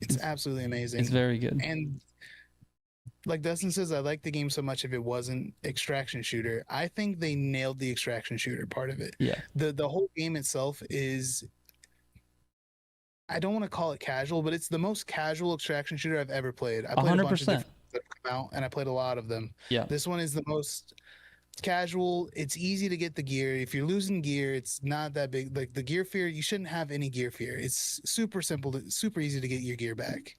It's absolutely amazing. It's very good. And like Dustin says, I like the game so much if it wasn't extraction shooter. I think they nailed the extraction shooter part of it. Yeah. The whole game itself is, I don't want to call it casual, but it's the most casual extraction shooter I've ever played. I played 100%. a bunch of different that have come out, and I played a lot of them. Yeah. This one is the most casual. It's easy to get the gear. If you're losing gear, it's not that big. Like the gear fear, you shouldn't have any gear fear. It's super simple, super easy to get your gear back.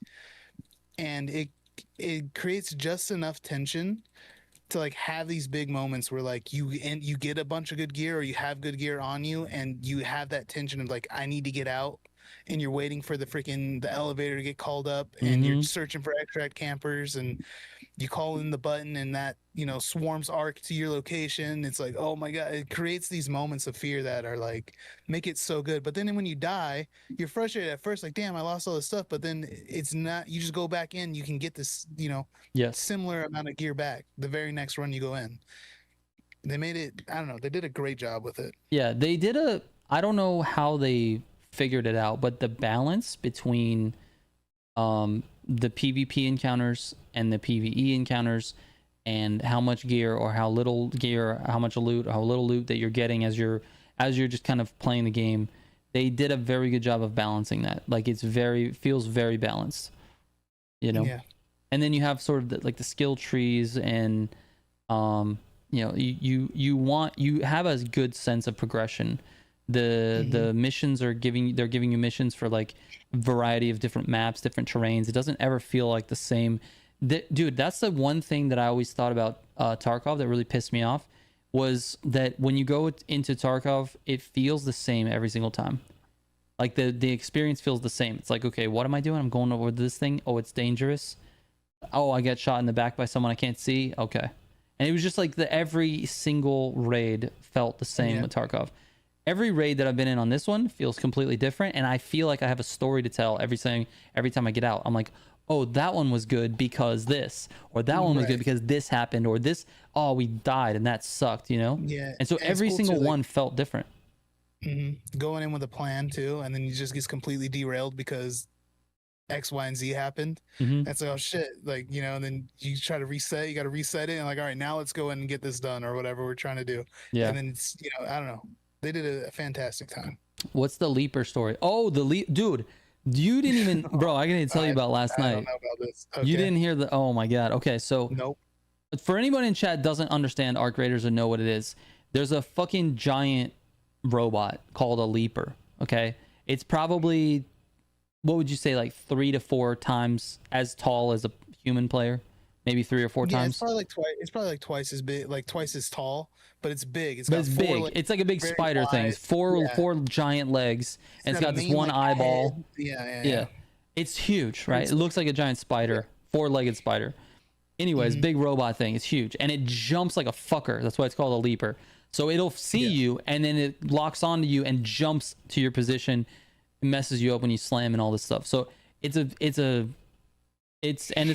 And it creates just enough tension to like have these big moments where like you get a bunch of good gear, or you have good gear on you, and you have that tension of like, I need to get out, and you're waiting for the elevator to get called up, and you're searching for extract campers, and you call in the button, and that swarms arc to your location. It's like, oh my god, it creates these moments of fear that are like make it so good. But then when you die, you're frustrated at first, like, damn, I lost all this stuff. But then it's not. You just go back in, you can get this similar amount of gear back the very next run you go in. They made it, I don't know, they did a great job with it. Yeah, they did I don't know how they figured it out, but the balance between the PvP encounters and the PvE encounters, and how much gear or how little gear, how much loot, how little loot that you're getting as you're just kind of playing the game, they did a very good job of balancing that. Like, feels very balanced, Yeah. And then you have sort of the skill trees, and you have a good sense of progression. The missions they're giving you missions for like variety of different maps, different terrains. It doesn't ever feel like the same. Dude, that's the one thing that I always thought about Tarkov that really pissed me off, was that when you go into Tarkov, it feels the same every single time. Like the experience feels the same. It's like, okay, what am I doing? I'm going over this thing. Oh, it's dangerous. Oh, I get shot in the back by someone I can't see. Okay. And it was just like every single raid felt the same with Tarkov. Every raid that I've been in on this one feels completely different, and I feel like I have a story to tell every time I get out. I'm like, oh, that one was good because this, or that one was good because this happened, or this, oh, we died and that sucked, Yeah. And so every single one felt different. Going in with a plan too, and then you just gets completely derailed because X, Y, and Z happened. That's like, oh shit, like, and then you try to reset. You got to reset it, and like, all right, now let's go in and get this done, or whatever we're trying to do. Yeah. And then it's, I don't know. They did a fantastic time. What's the Leaper story? Oh, dude, you didn't even, bro. I can tell you about last night. I don't know about this. Okay. You didn't hear oh my god. Okay, so nope. For anyone in chat doesn't understand Arc Raiders or know what it is, there's a fucking giant robot called a Leaper. Okay, it's probably, what would you say, like 3 to 4 times as tall as a human player, maybe 3 or 4 times. It's probably like twice. It's probably like twice as big, like twice as tall, but it's big. It's big. It's like a big spider thing. It's four giant legs, and it's got this one eyeball. Yeah. It's huge, right? It looks like a giant spider, 4-legged spider. Anyways, big robot thing. It's huge, and it jumps like a fucker. That's why it's called a Leaper. So it'll see you, and then it locks onto you and jumps to your position, messes you up when you slam and all this stuff. So it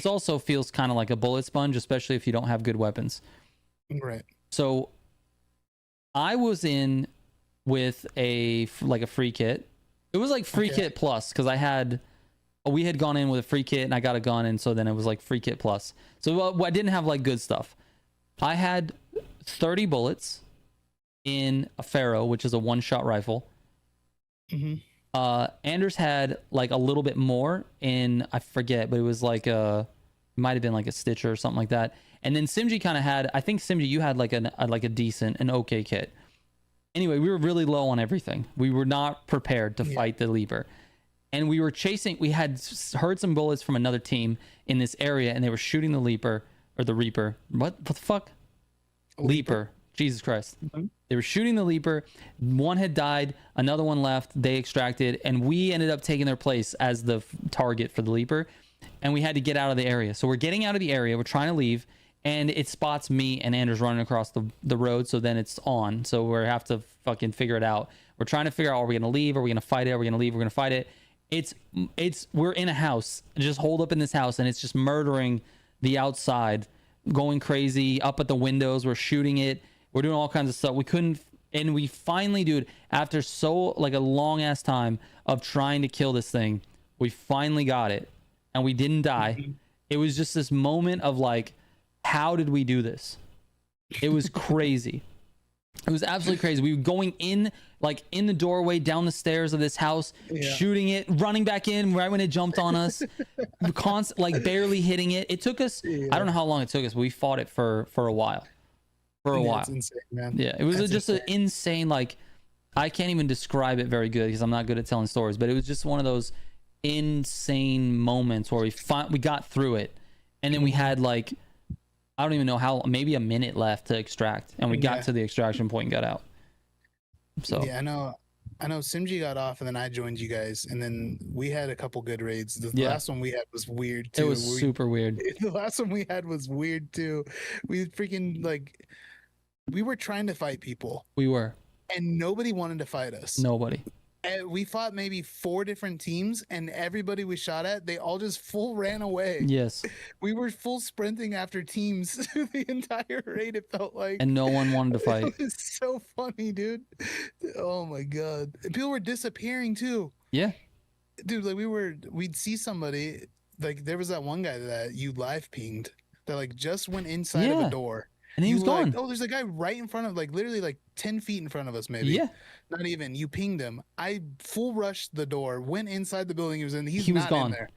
also feels kind of like a bullet sponge, especially if you don't have good weapons. Right. So I was in with a free kit. It was like free kit plus, because we had gone in with a free kit and I got a gun, and so then it was like free kit plus. So I didn't have like good stuff. I had 30 bullets in a Pharaoh, which is a 1-shot rifle. Anders had like a little bit more in, I forget, but it was like it might have been like a Stitcher or something like that. And then Simji kind of had, I think Simji, you had like a decent, an okay kit. Anyway, we were really low on everything. We were not prepared to fight the Leaper. And we were we had heard some bullets from another team in this area, and they were shooting the Leaper, or the Reaper. What the fuck? Leaper. Jesus Christ. They were shooting the Leaper. One had died, another one left. They extracted, and we ended up taking their place as the target for the Leaper. And we had to get out of the area. So we're getting out of the area. We're trying to leave, and it spots me and Anders running across the road. So then it's on. So we have to fucking figure it out. We're trying to figure out, are we going to leave? Are we going to fight it? Are we going to leave? We're going to fight it. We're in a house, just holed up in this house, and it's just murdering the outside, going crazy, up at the windows. We're shooting it. We're doing all kinds of stuff. We couldn't, and we finally, dude, after a long ass time of trying to kill this thing, we finally got it, and we didn't die. It was just this moment of like, how did we do this? It was crazy. It was absolutely crazy. We were going in, like in the doorway, down the stairs of this house, shooting it, running back in right when it jumped on us, like barely hitting it. It took us, I don't know how long it took us, but we fought it for a while. That's insane, man. Yeah, it was just an insane, like, I can't even describe it very good because I'm not good at telling stories, but it was just one of those insane moments where we got through it, and then we had like, I don't even know how, maybe a minute left to extract, and we got to the extraction point and got out. So yeah, I know. Simji got off, and then I joined you guys, and then we had a couple good raids. The last one we had was weird too. It was super weird. The last one we had was weird too. We freaking we were trying to fight people. We were, and nobody wanted to fight us. Nobody. And we fought maybe 4 different teams, and everybody we shot at, they all just full ran away. Yes. We were full sprinting after teams the entire raid, it felt like. And no one wanted to fight. It was so funny, dude. Oh my God. And people were disappearing too. Yeah. Dude, we'd see somebody, there was that one guy that you live pinged that just went inside of a door. And he was gone. Oh, there's a guy right in front of, literally 10 feet in front of us, maybe. Yeah. Not even. You pinged him. I full rushed the door, went inside the building he was in. He was not gone. In there.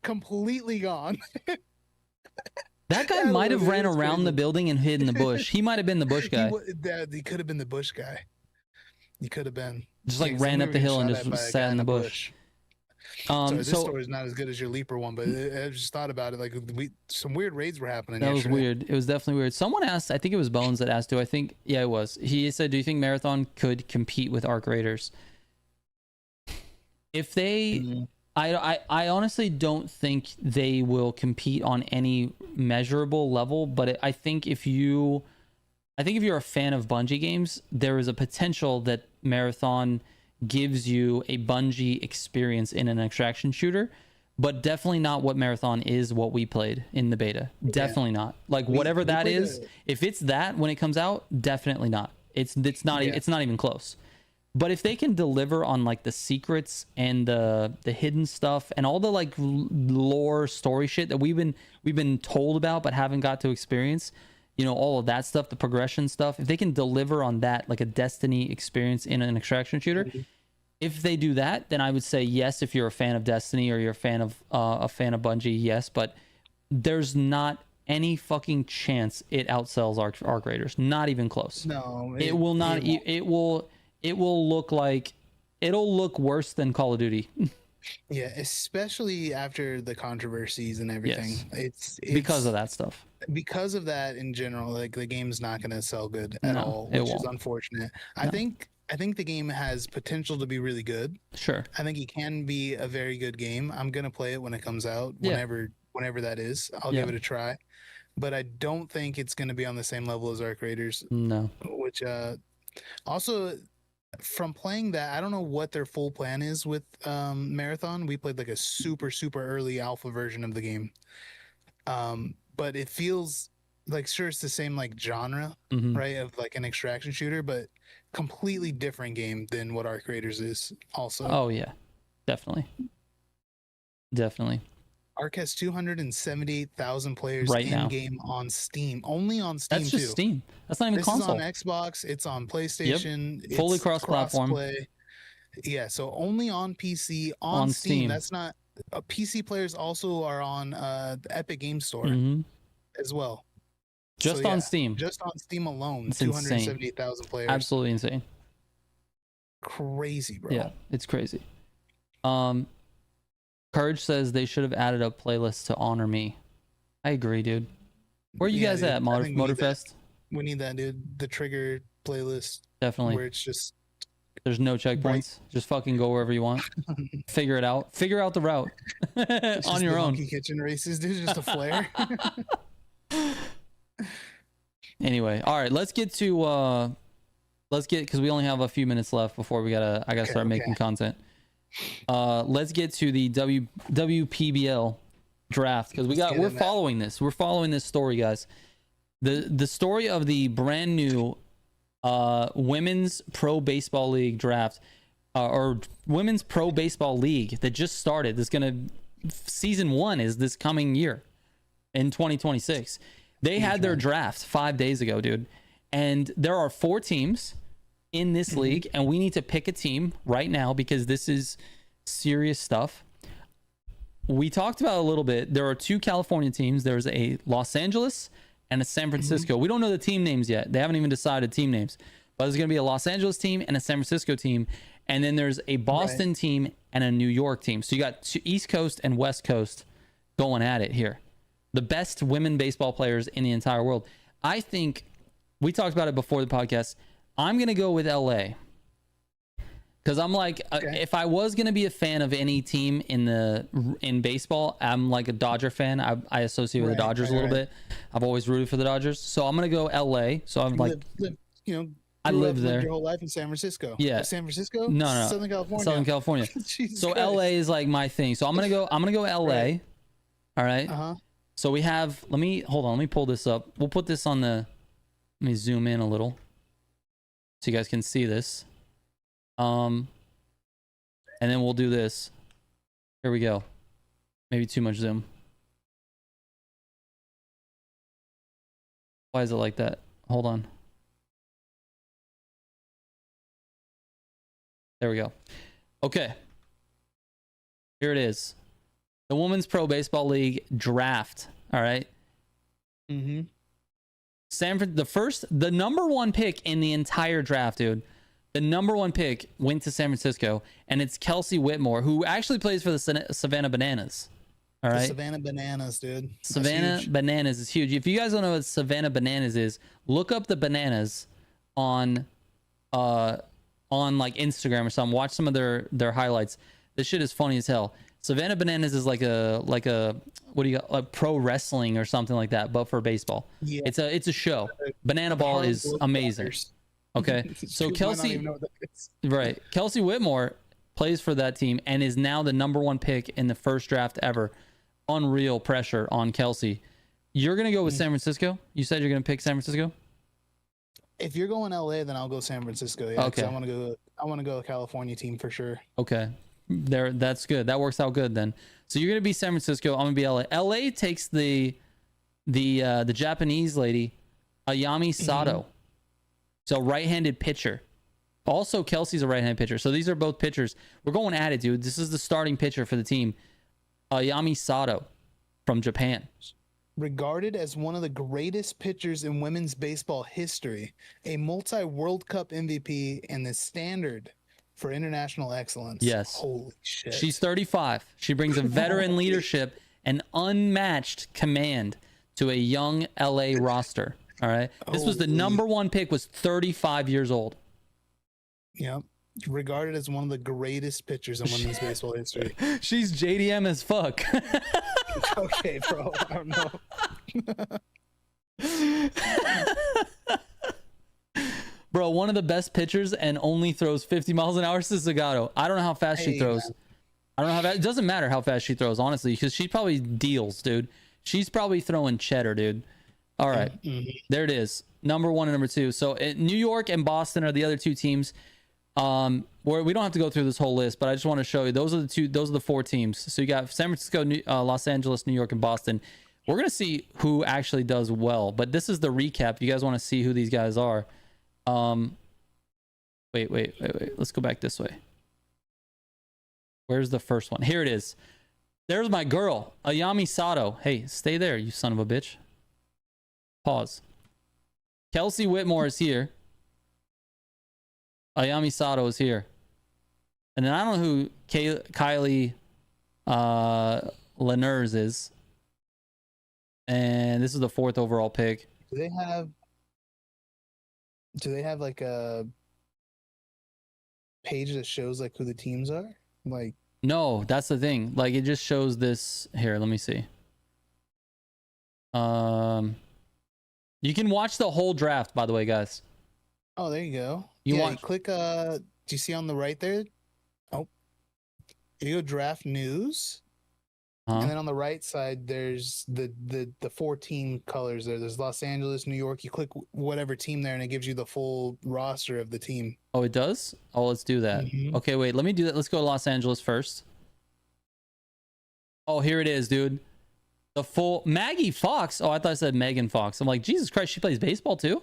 Completely gone. That guy might have ran around the building and hid in the bush. He might have been the bush guy. He could have been the bush guy. He could have been. Just ran up the hill and just sat in the bush. This story is not as good as your Leaper one, but I just thought about it. Some weird raids were happening. That was weird. It was definitely weird. someone asked, I think it was Bones that asked, it was. He said, do you think Marathon could compete with Arc Raiders? If they, I honestly don't think they will compete on any measurable level, but I think if you're a fan of Bungie games, there is a potential that Marathon gives you a Bungie experience in an extraction shooter, but definitely not what Marathon is, what we played in the beta. Definitely not. Whatever that is, if it's that when it comes out, definitely not. It's not even close. But if they can deliver on the secrets and the hidden stuff and all the lore story shit that we've been told about but haven't got to experience, all of that stuff, the progression stuff, if they can deliver on that, a Destiny experience in an extraction shooter, if they do that, then I would say yes. If you're a fan of Destiny or you're a fan of Bungie, yes. But there's not any fucking chance it outsells Arc Raiders. Not even close. No, it will not. It will look it'll look worse than Call of Duty. Yeah, especially after the controversies and everything. Yes. It's because of that stuff. Because of that in general, the game's not going to sell good at all, which is unfortunate. No. I think the game has potential to be really good. Sure. I think it can be a very good game. I'm going to play it when it comes out, whenever that is. I'll give it a try. But I don't think it's going to be on the same level as Arc Raiders. No. Which also, from playing that, I don't know what their full plan is with Marathon. We played a super, super early alpha version of the game. But it feels sure, it's the same genre, right, of an extraction shooter, but completely different game than what Arc Raiders is also. Oh yeah, definitely. Arc has 278,000 players in game on Steam. Only on Steam. That's just Steam. That's not even console. This is on Xbox. It's on PlayStation. Yep. Fully cross-platform. Yeah, so only on PC on Steam. That's not. PC players also are on the Epic Game Store as well. Just on Steam. Just on Steam alone, 278,000 players. Absolutely insane. Crazy, bro. Yeah, it's crazy. Courage says they should have added a playlist to honor me. I agree, dude. Where are you guys at, Motorfest? We need that, dude. The Trigger playlist. Definitely. Where it's just... There's no checkpoints. Just fucking go wherever you want. Figure it out. Figure out the route on your own. Kitchen races, dude. Just a flare. Anyway, all right. Let's get because we only have a few minutes left before I gotta start making content. Let's get to the WPBL draft because we're following this. We're following this story, guys. The story of the brand new women's pro baseball league draft or women's pro baseball league that just started. Season 1 is this coming year in 2026. They had their draft 5 days ago, dude. And there are 4 teams in this league, and we need to pick a team right now because this is serious stuff. We talked about a little bit. There are 2 California teams. There's a Los Angeles and a San Francisco. We don't know the team names yet. They haven't even decided team names. But there's going to be a Los Angeles team and a San Francisco team. And then there's a Boston team and a New York team. So you got East Coast and West Coast going at it here. The best women baseball players in the entire world. I think we talked about it before the podcast. I'm going to go with LA. Because I'm like, if I was gonna be a fan of any team in baseball, I'm like a Dodger fan. I associate with the Dodgers a little bit. I've always rooted for the Dodgers, so I'm gonna go L.A. So I'm like, I lived there. Your whole life in San Francisco. Yeah, San Francisco. No, Southern California. Southern California. So Christ. L.A. is like my thing. So I'm gonna go L.A. Right. All right. So we have. Let me pull this up. We'll put this on the. Let me zoom in a little, so you guys can see this. And then we'll do this. Here we go. Maybe too much zoom. Why is it like that? Hold on. There we go. Okay. Here it is. The Women's Pro Baseball League draft. All right. Mm-hmm. The number one pick in the entire draft, dude. The number one pick went to San Francisco, and it's Kelsey Whitmore, who actually plays for the Savannah Bananas. All right, the Savannah Bananas, dude. Savannah Bananas is huge. If you guys don't know what Savannah Bananas is, look up the Bananas on like Instagram or something. Watch some of their highlights. This shit is funny as hell. Savannah Bananas is like a what do you got, like pro wrestling or something like that, but for baseball. Yeah. It's a show. Banana Ball is amazing. Okay, so Kelsey Whitmore plays for that team and is now the number one pick in the first draft ever. Unreal pressure on Kelsey. You're gonna go with San Francisco? You said you're gonna pick San Francisco? If you're going LA, then I'll go San Francisco. Yeah, okay. I want to go California team for sure. Okay, that's good. That works out good then. So you're gonna be San Francisco. I'm gonna be LA. LA takes the Japanese lady, Ayami Sato. Mm-hmm. So right-handed pitcher. Also, Kelsey's a right-handed pitcher. So these are both pitchers. We're going at it, dude. This is the starting pitcher for the team. Ayami Sato from Japan. Regarded as one of the greatest pitchers in women's baseball history, a multi-World Cup MVP, and the standard for international excellence. Yes. Holy shit. She's 35. She brings a veteran leadership and unmatched command to a young LA roster. All right. This was the number one pick, was 35 years old. Yep. Regarded as one of the greatest pitchers in women's baseball history. She's JDM as fuck. Okay, bro. I don't know. Bro, one of the best pitchers and only throws 50 miles an hour is Zagato. I don't know how fast she throws. Man. I don't know how fast. It doesn't matter how fast she throws, honestly, because she probably deals, dude. She's probably throwing cheddar, dude. All right, there it is. Number one and number two. So New York and Boston are the other two teams. Where we don't have to go through this whole list, but I just want to show you those are the four teams. So you got San Francisco, Los Angeles, New York, and Boston. We're gonna see who actually does well, but this is the recap. If you guys want to see who these guys are. Wait. Let's go back this way. Where's the first one? Here it is. There's my girl, Ayami Sato. Hey, stay there, you son of a bitch. Pause. Kelsey Whitmore is here. Ayami Sato is here. And then I don't know who Kylie Lenners is. And this is the 4th overall pick. Do they have like a page that shows like who the teams are? Like, no, that's the thing. Like, it just shows this here. Let me see. You can watch the whole draft, by the way, guys. Oh, there you go. You click do you see on the right there? Oh. You go draft news. And then on the right side there's the 4 team colors there. There's Los Angeles, New York. You click whatever team there and it gives you the full roster of the team. Oh, it does? Oh, let's do that. Okay, wait, let me do that. Let's go to Los Angeles first. Oh, here it is, dude. The full Maggie Fox. Oh, I thought I said Megan Fox. I'm like, Jesus Christ, she plays baseball too?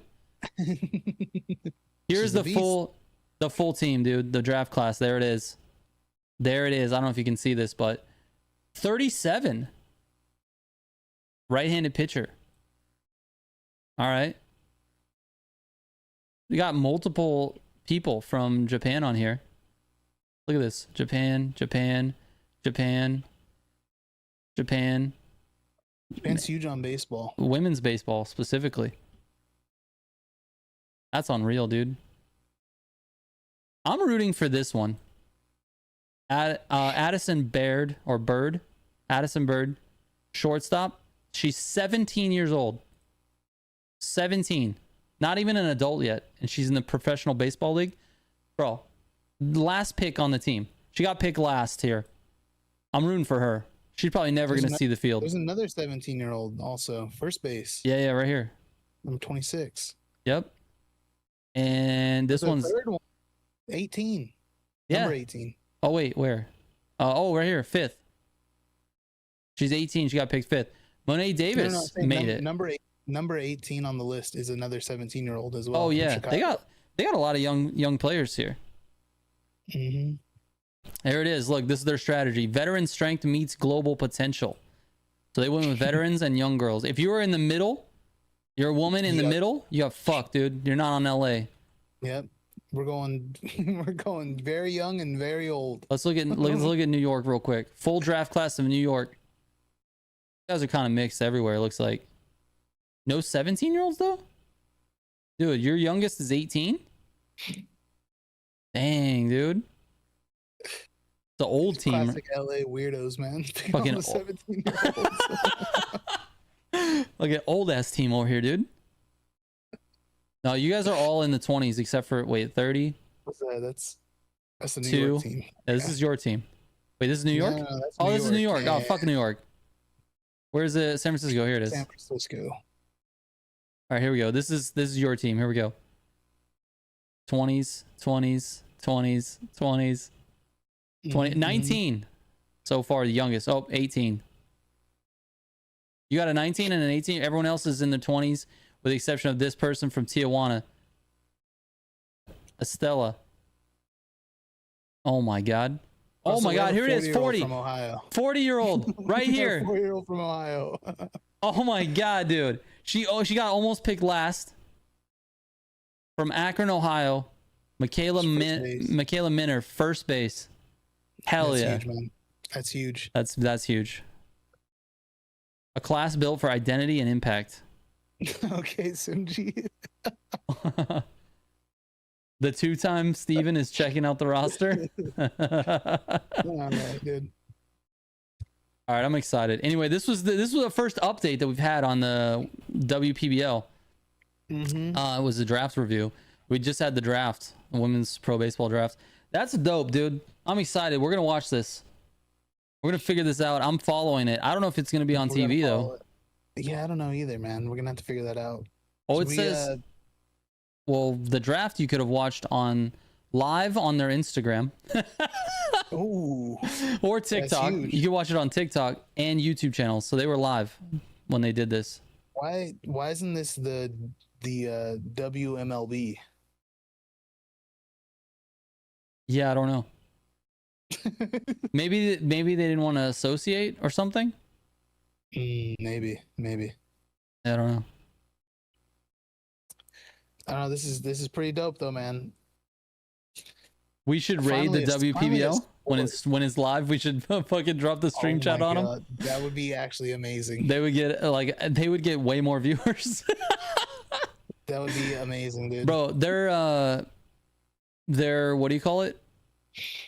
Here's the full team, dude. The draft class. There it is. There it is. I don't know if you can see this, but 37. Right-handed pitcher. All right. We got multiple people from Japan on here. Look at this. Japan. Japan's huge on baseball. Women's baseball specifically. That's unreal, dude. I'm rooting for this one. Addison Bird, Addison Bird, shortstop. She's 17 years old. 17. Not even an adult yet. And she's in the professional baseball league. Bro, last pick on the team. She got picked last here. I'm rooting for her. She's probably never going to see the field. There's another 17-year-old also. First base. Yeah, right here. Number 26. Yep. And this one's... third one. 18. Yeah. Number 18. Oh, wait, where? Oh, right here, 5th. She's 18. She got picked 5th. Monet Davis made it. Number 18 on the list is another 17-year-old as well. Oh yeah, they got a lot of young players here. Mm-hmm. There it is. Look, this is their strategy. Veteran strength meets global potential. So they went with veterans and young girls. If you are in the middle, you're a woman in the middle, you got fucked, dude. You're not on LA. Yep. We're going very young and very old. Let's look at New York real quick. Full draft class of New York. You guys are kind of mixed everywhere, it looks like. No 17-year-olds though? Dude, your youngest is 18? Dang, dude. The old team. Classic LA weirdos, man. Fucking 17-year-olds. Look at old ass team over here, dude. No, you guys are all in the 20s except for 30. What's that? That's the New York team. Yeah, this is your team. Wait, this is New York? No, this is New York. Yeah. Oh, fuck New York. Where's the San Francisco? Here it is. San Francisco. All right, here we go. This is your team. Here we go. 20s, 20s, 20s, 20s, 20, 19 so far, the youngest. Oh, 18. You got a 19 and an 18. Everyone else is in their 20s with the exception of this person from Tijuana. Estella. Oh my God. Oh my God, here it is, 40. 40-year-old right here. 40-year-old from Ohio. Oh my God, dude. She got almost picked last. From Akron, Ohio. Michaela Minner, first base. Hell yeah. Huge, man. That's huge. That's huge. A class built for identity and impact. Okay, Simji. The two-time Steven is checking out the roster. No, dude. All right, I'm excited. Anyway, this was the first update that we've had on the WPBL. Mm-hmm. It was a draft review. We just had the draft, the women's pro baseball draft. That's dope, dude. I'm excited. We're gonna watch this. We're gonna figure this out. I'm following it. I don't know if it's gonna be on TV though. Yeah, I don't know either, man. We're gonna have to figure that out. Oh, it says. Well, the draft you could have watched live on their Instagram. Ooh. Or TikTok. You can watch it on TikTok and YouTube channels. So they were live when they did this. Why isn't this the WMLB? Yeah, I don't know. Maybe they didn't want to associate or something. Maybe. I don't know. I don't know. This is pretty dope though, man. We should raid the WPBL when it's live. We should fucking drop the stream chat on them. That would be actually amazing. They would get way more viewers. That would be amazing, dude. Bro, their what do you call it?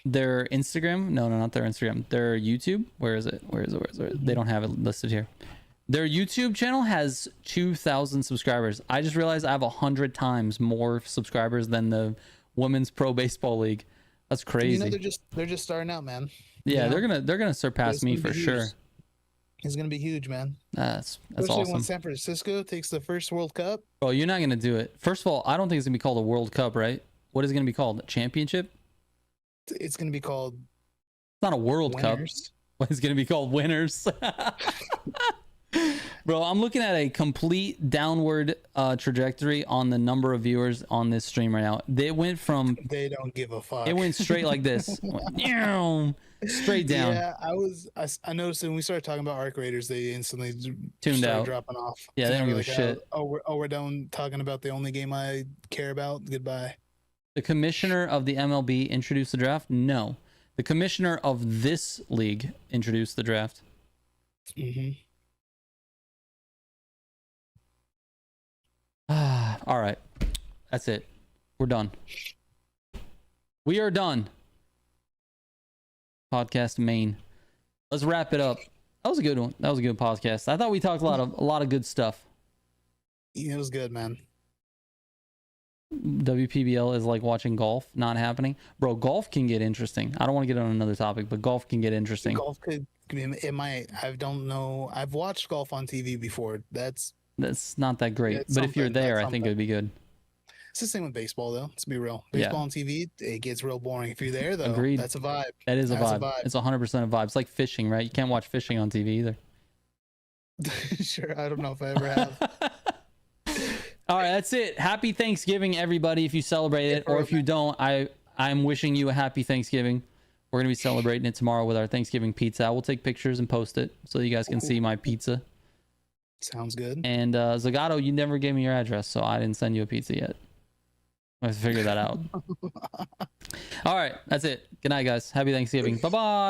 Their Instagram? No, not their Instagram. Their YouTube. Where is it? They don't have it listed here. Their YouTube channel has 2,000 subscribers. I just realized I have 100 times more subscribers than the Women's Pro Baseball League. That's crazy. You know, they're just starting out, man. Yeah, they're gonna surpass me for sure. It's gonna be huge, man. That's especially awesome. When San Francisco takes the first World Cup. Bro, you're not gonna do it. First of all, I don't think it's gonna be called a World Cup, right? What is it gonna be called? A championship? It's gonna be called. It's not a World Cup. What is gonna be called? Winners. Bro, I'm looking at a complete downward trajectory on the number of viewers on this stream right now. They went from... They don't give a fuck. It went straight like this. Straight down. Yeah, I noticed when we started talking about Arc Raiders, they instantly tuned out, dropping off. Yeah, they don't give a shit. We're done talking about the only game I care about. Goodbye. The commissioner of the MLB introduced the draft? No. The commissioner of this league introduced the draft. Mm-hmm. All right, that's it. We're done. We are done. Podcast main. Let's wrap it up. That was a good one. That was a good podcast. I thought we talked a lot of good stuff. Yeah, it was good, man. WPBL is like watching golf not happening. Bro, golf can get interesting. I don't want to get on another topic, but golf can get interesting. Golf could, it might, I don't know. I've watched golf on TV before. That's not that great. But if you're there, I think it would be good. It's the same with baseball, though. Let's be real. Baseball on TV, it gets real boring. If you're there, though, Agreed. That's a vibe. That is a vibe. It's 100% a vibe. It's like fishing, right? You can't watch fishing on TV either. Sure, I don't know if I ever have. All right, that's it. Happy Thanksgiving, everybody. If you celebrate it, or if you don't, I'm wishing you a happy Thanksgiving. We're gonna be celebrating it tomorrow with our Thanksgiving pizza. We'll take pictures and post it so you guys can see my pizza. Sounds good. And Zagato, you never gave me your address, so I didn't send you a pizza yet. I have to figure that out. All right, that's it. Good night, guys. Happy Thanksgiving. Bye-bye.